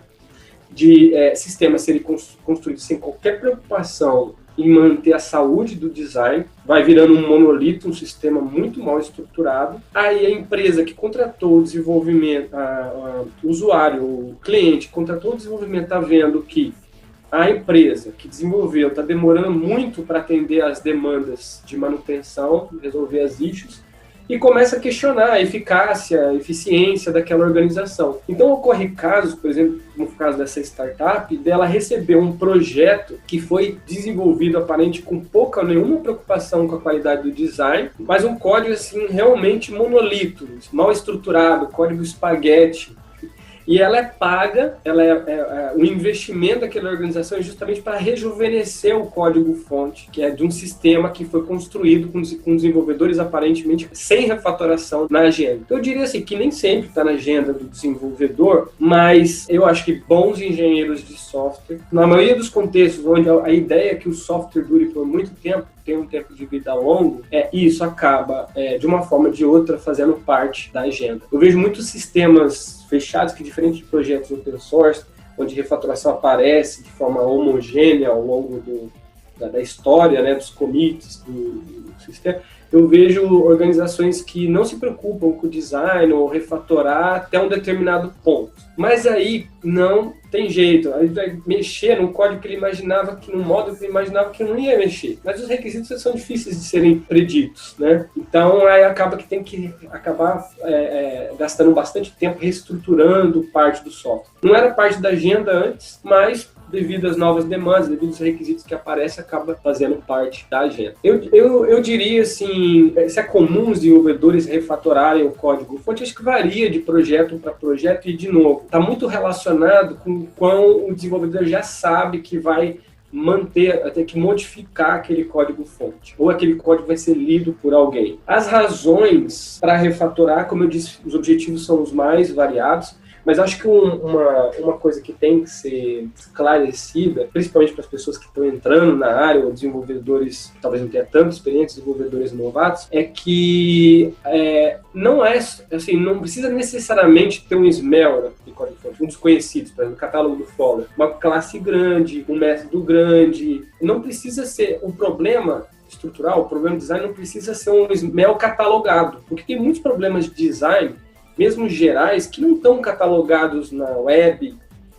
de sistemas serem construídos sem qualquer preocupação em manter a saúde do design, vai virando um monolito, um sistema muito mal estruturado. Aí a empresa que contratou o desenvolvimento, o usuário, o cliente, contratou o desenvolvimento, está vendo que a empresa que desenvolveu está demorando muito para atender as demandas de manutenção, resolver as issues, e começa a questionar a eficácia, a eficiência daquela organização. Então ocorre casos, por exemplo, no caso dessa startup, dela receber um projeto que foi desenvolvido aparentemente com pouca ou nenhuma preocupação com a qualidade do design, mas um código assim realmente monolito, mal estruturado, código espaguete. E ela é paga, o investimento daquela organização é justamente para rejuvenescer o código-fonte, que é de um sistema que foi construído com desenvolvedores aparentemente sem refatoração na agenda. Então, eu diria assim, que nem sempre está na agenda do desenvolvedor, mas eu acho que bons engenheiros de software, na maioria dos contextos onde a ideia é que o software dure por muito tempo, tem um tempo de vida longo, isso acaba, de uma forma ou de outra, fazendo parte da agenda. Eu vejo muitos sistemas fechados que, diferente de projetos open source, onde refatoração aparece de forma homogênea ao longo da história, né, dos commits do sistema, eu vejo organizações que não se preocupam com o design ou refatorar até um determinado ponto. Mas aí não tem jeito, aí vai mexer num código que ele imaginava, num modo que ele imaginava que não ia mexer. Mas os requisitos são difíceis de serem preditos, né? Então aí acaba que tem que acabar gastando bastante tempo reestruturando parte do software. Não era parte da agenda antes, mas devido às novas demandas, devido aos requisitos que aparecem, acaba fazendo parte da agenda. Eu diria assim, se é comum os desenvolvedores refatorarem o código-fonte, acho que varia de projeto para projeto e, de novo, está muito relacionado com quão o desenvolvedor já sabe que vai manter, ter que modificar aquele código-fonte, ou aquele código vai ser lido por alguém. As razões para refatorar, como eu disse, os objetivos são os mais variados, mas acho que uma coisa que tem que ser esclarecida, principalmente para as pessoas que estão entrando na área, ou desenvolvedores, talvez não tenha tanta experiência, desenvolvedores novatos, é que não precisa necessariamente ter um SMEL de código-fonte, um desconhecido, por exemplo, o catálogo do Fowler, uma classe grande, um método grande, não precisa ser um problema estrutural, o problema de design não precisa ser um SMEL catalogado, porque tem muitos problemas de design, mesmo gerais, que não estão catalogados na web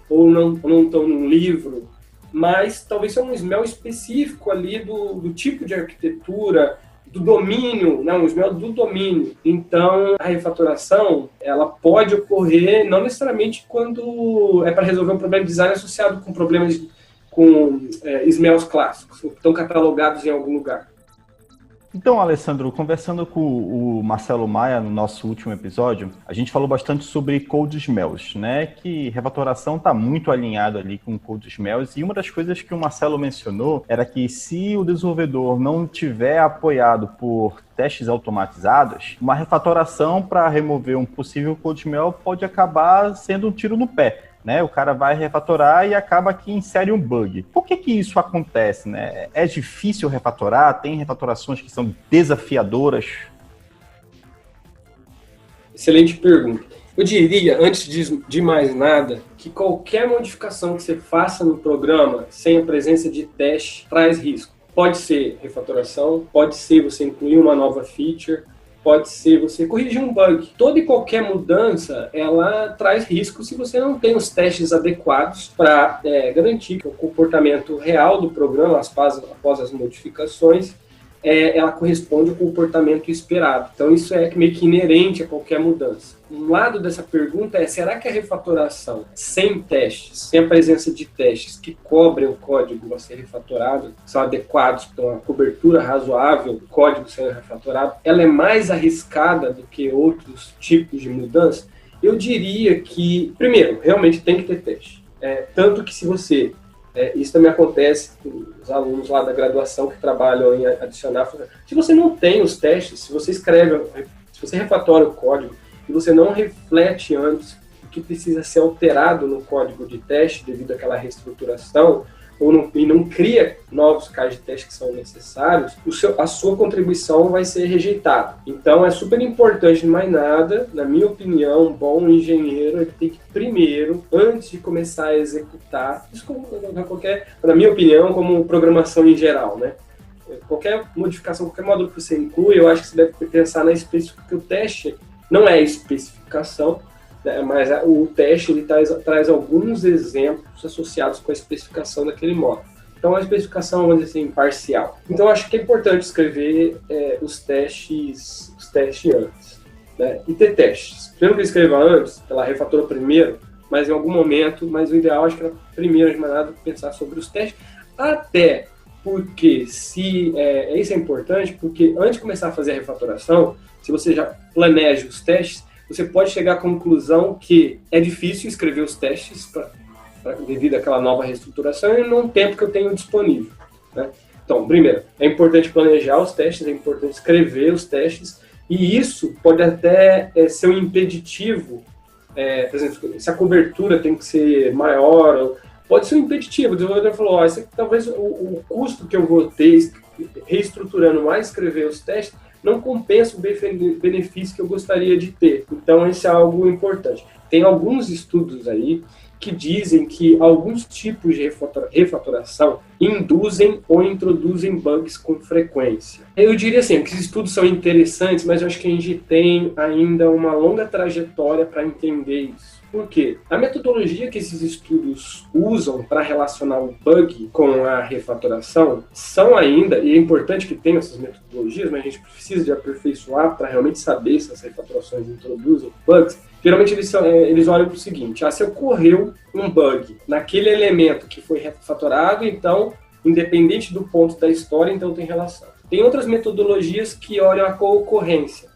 ou não estão num livro, mas talvez seja um SMEL específico ali do tipo de arquitetura, do domínio, um SMEL do domínio. Então, a refatoração, ela pode ocorrer não necessariamente quando é para resolver um problema de design associado com problemas com SMELs clássicos, que estão catalogados em algum lugar. Então, Alessandro, conversando com o Marcelo Maia no nosso último episódio, a gente falou bastante sobre Code SMELs, né? Que refatoração está muito alinhado ali com Code SMELs, e uma das coisas que o Marcelo mencionou era que se o desenvolvedor não tiver apoiado por testes automatizados, uma refatoração para remover um possível Code SMEL pode acabar sendo um tiro no pé. Né, o cara vai refatorar e acaba que insere um bug. Por que isso acontece? Né? É difícil refatorar? Tem refatorações que são desafiadoras? Excelente pergunta. Eu diria, antes de mais nada, que qualquer modificação que você faça no programa sem a presença de teste traz risco. Pode ser refatoração, pode ser você incluir uma nova feature, pode ser você corrigir um bug. Toda e qualquer mudança, ela traz risco se você não tem os testes adequados para garantir que o comportamento real do programa, após as modificações, ela corresponde ao comportamento esperado. Então, isso é meio que inerente a qualquer mudança. Um lado dessa pergunta será que a refatoração sem testes, sem a presença de testes que cobrem o código a ser refatorado, são adequados para uma cobertura razoável do código sendo refatorado, ela é mais arriscada do que outros tipos de mudança? Eu diria que, primeiro, realmente tem que ter teste. Tanto que se você... isso também acontece com os alunos lá da graduação que trabalham em adicionar. Se você não tem os testes, se você refatora o código e você não reflete antes o que precisa ser alterado no código de teste devido àquela reestruturação, e não cria novos casos de teste que são necessários, a sua contribuição vai ser rejeitada. Então é super importante, mais nada, na minha opinião, um bom engenheiro ele tem que primeiro, antes de começar a executar, isso na minha opinião, como programação em geral, né? Qualquer modificação, qualquer módulo que você inclui, eu acho que você deve pensar na especificação, porque o teste não é especificação, mas o teste ele traz alguns exemplos associados com a especificação daquele módulo. Então, a especificação, vamos dizer assim, parcial. Então, acho que é importante escrever os testes antes, né? E ter testes. Mesmo que eu escreva antes, ela refatora primeiro, mas em algum momento, mas o ideal, acho que era primeiro de maneira pensar sobre os testes, até porque isso é importante, porque antes de começar a fazer a refatoração, se você já planeja os testes, você pode chegar à conclusão que é difícil escrever os testes devido àquela nova reestruturação e no tempo que eu tenho disponível, né? Então, primeiro, é importante planejar os testes, é importante escrever os testes, e isso pode até ser um impeditivo, por exemplo, se a cobertura tem que ser maior, pode ser um impeditivo. O desenvolvedor falou, talvez o custo que eu vou ter reestruturando mais escrever os testes não compensa o benefício que eu gostaria de ter. Então, isso é algo importante. Tem alguns estudos aí que dizem que alguns tipos de refatoração induzem ou introduzem bugs com frequência. Eu diria assim, que esses estudos são interessantes, mas eu acho que a gente tem ainda uma longa trajetória para entender isso. Por quê? A metodologia que esses estudos usam para relacionar o bug com a refatoração são ainda, e é importante que tenham essas metodologias, mas a gente precisa de aperfeiçoar para realmente saber se as refatorações introduzem bugs. Geralmente eles olham para o seguinte, se ocorreu um bug naquele elemento que foi refatorado, então, independente do ponto da história, então tem relação. Tem outras metodologias que olham a co-ocorrência.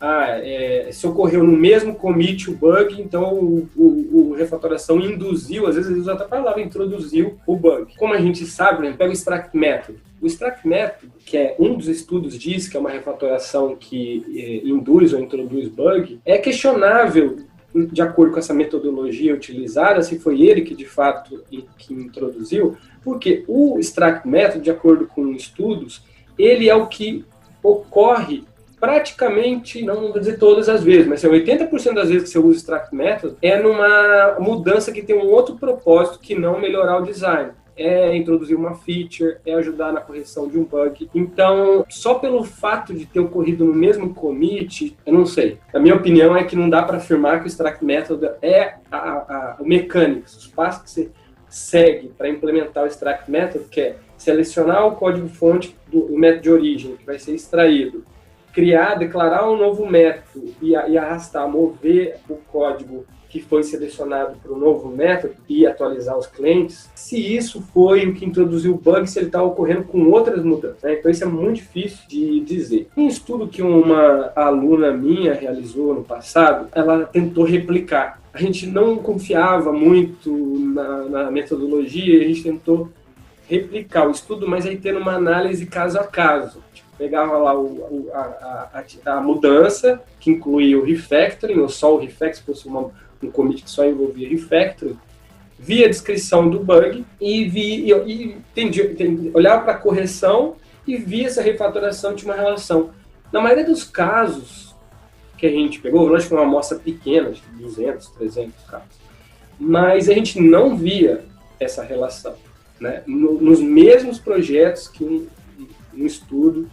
Se ocorreu no mesmo commit o bug, então o refatoração induziu, às vezes eles usam até a palavra, introduziu o bug. Como a gente sabe, né, pega o extract method. O extract method, que é um dos estudos diz que é uma refatoração que induz ou introduz bug, é questionável de acordo com essa metodologia utilizada, se foi ele que de fato que introduziu, porque o extract method, de acordo com estudos, ele é o que ocorre praticamente, não vou dizer todas as vezes, mas 80% das vezes que você usa o extract method é numa mudança que tem um outro propósito que não melhorar o design. É introduzir uma feature, é ajudar na correção de um bug. Então, só pelo fato de ter ocorrido no mesmo commit, eu não sei. A minha opinião é que não dá para afirmar que o extract method é o mecânico, os passos que você segue para implementar o extract method, que é selecionar o código-fonte do método de origem, que vai ser extraído, declarar um novo método e arrastar, mover o código que foi selecionado para o novo método e atualizar os clientes, se isso foi o que introduziu o bug, se ele está ocorrendo com outras mudanças, né? Então isso é muito difícil de dizer. Um estudo que uma aluna minha realizou no passado, ela tentou replicar. A gente não confiava muito na metodologia, a gente tentou replicar o estudo, mas aí tendo uma análise caso a caso. Pegava lá a mudança, que incluía o refactoring, ou só o refactoring, fosse um commit que só envolvia refactoring, via a descrição do bug e olhava para a correção e via se a refatoração tinha uma relação. Na maioria dos casos que a gente pegou, nós foi uma amostra pequena, de 200, 300 casos, mas a gente não via essa relação, né? Nos mesmos projetos que um estudo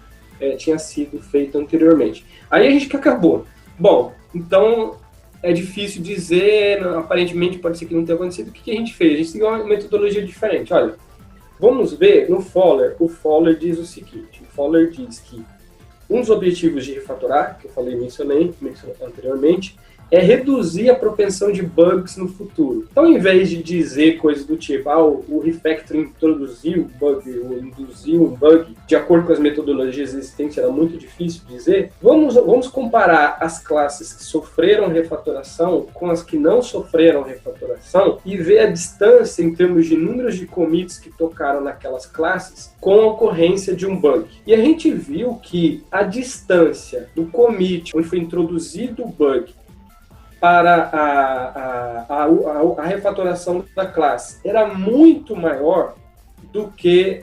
tinha sido feito anteriormente. Aí a gente que acabou. Bom, então é difícil dizer, aparentemente pode ser que não tenha acontecido. O que a gente fez? A gente seguiu uma metodologia diferente. Olha, vamos ver no Fowler. O Fowler diz o seguinte, o Fowler diz que um dos objetivos de refatorar, que eu mencionei anteriormente, é reduzir a propensão de bugs no futuro. Então, em vez de dizer coisas do tipo, o refactoring introduziu um bug ou induziu um bug, de acordo com as metodologias existentes, era muito difícil dizer, vamos comparar as classes que sofreram refatoração com as que não sofreram refatoração e ver a distância em termos de números de commits que tocaram naquelas classes com a ocorrência de um bug. E a gente viu que a distância do commit onde foi introduzido o bug para a refatoração da classe era muito maior do que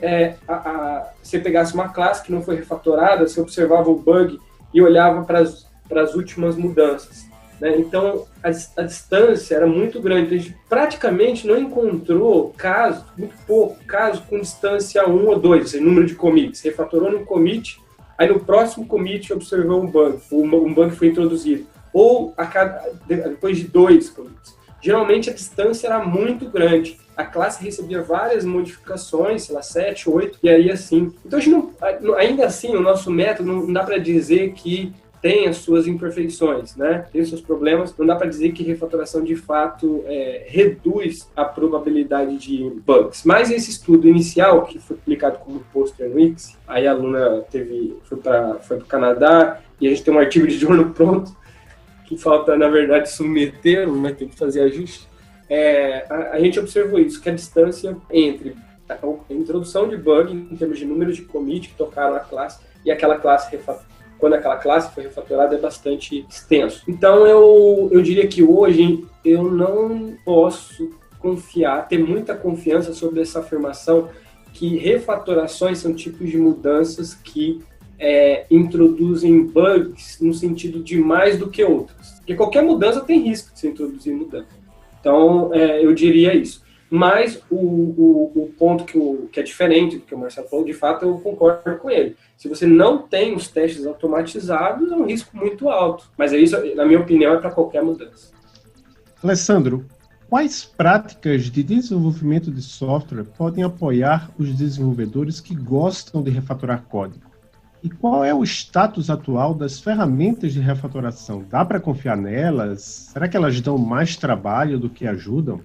você pegasse uma classe que não foi refatorada, você observava o bug e olhava para as últimas mudanças, né? Então, a distância era muito grande. A gente praticamente não encontrou casos, muito pouco, casos com distância 1 ou 2, assim, número de commits. Você refatorou num commit, aí no próximo commit observou um bug foi introduzido. Ou depois de 2 commits. Geralmente a distância era muito grande. A classe recebia várias modificações, sei lá, 7, 8, e aí assim. Então, ainda assim, o nosso método não dá para dizer que tem as suas imperfeições, né? Tem os seus problemas. Não dá para dizer que refatoração de fato reduz a probabilidade de bugs. Mas esse estudo inicial, que foi publicado como pôster no Wix, aí a aluna foi para o Canadá e a gente tem um artigo de jornal pronto, que falta, na verdade, submeter, vai ter que fazer ajuste. A gente observou isso, que a distância entre a introdução de bug, em termos de número de commit que tocaram a classe, e aquela classe quando aquela classe foi refatorada, é bastante extenso. Então, eu diria que hoje eu não posso ter muita confiança sobre essa afirmação que refatorações são tipos de mudanças que introduzem bugs no sentido de mais do que outras. Porque qualquer mudança tem risco de se introduzir mudança. Então, eu diria isso. Mas o ponto que é diferente do que o Marcelo falou, de fato, eu concordo com ele. Se você não tem os testes automatizados, é um risco muito alto. Mas isso, na minha opinião, é para qualquer mudança. Alessandro, quais práticas de desenvolvimento de software podem apoiar os desenvolvedores que gostam de refatorar código? E qual é o status atual das ferramentas de refatoração? Dá para confiar nelas? Será que elas dão mais trabalho do que ajudam?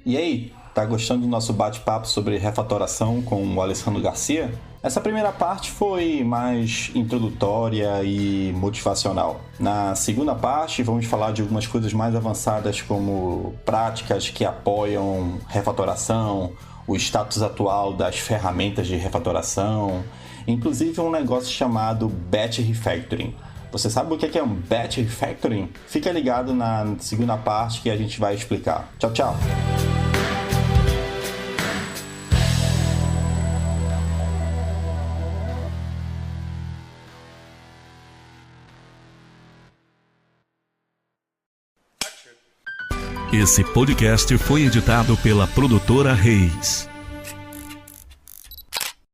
E aí, tá gostando do nosso bate-papo sobre refatoração com o Alessandro Garcia? Essa primeira parte foi mais introdutória e motivacional. Na segunda parte, vamos falar de algumas coisas mais avançadas, como práticas que apoiam refatoração, o status atual das ferramentas de refatoração, inclusive um negócio chamado Batch Refactoring. Você sabe o que é um Batch Refactoring? Fica ligado na segunda parte que a gente vai explicar. Tchau, tchau! Esse podcast foi editado pela Produtora Reis.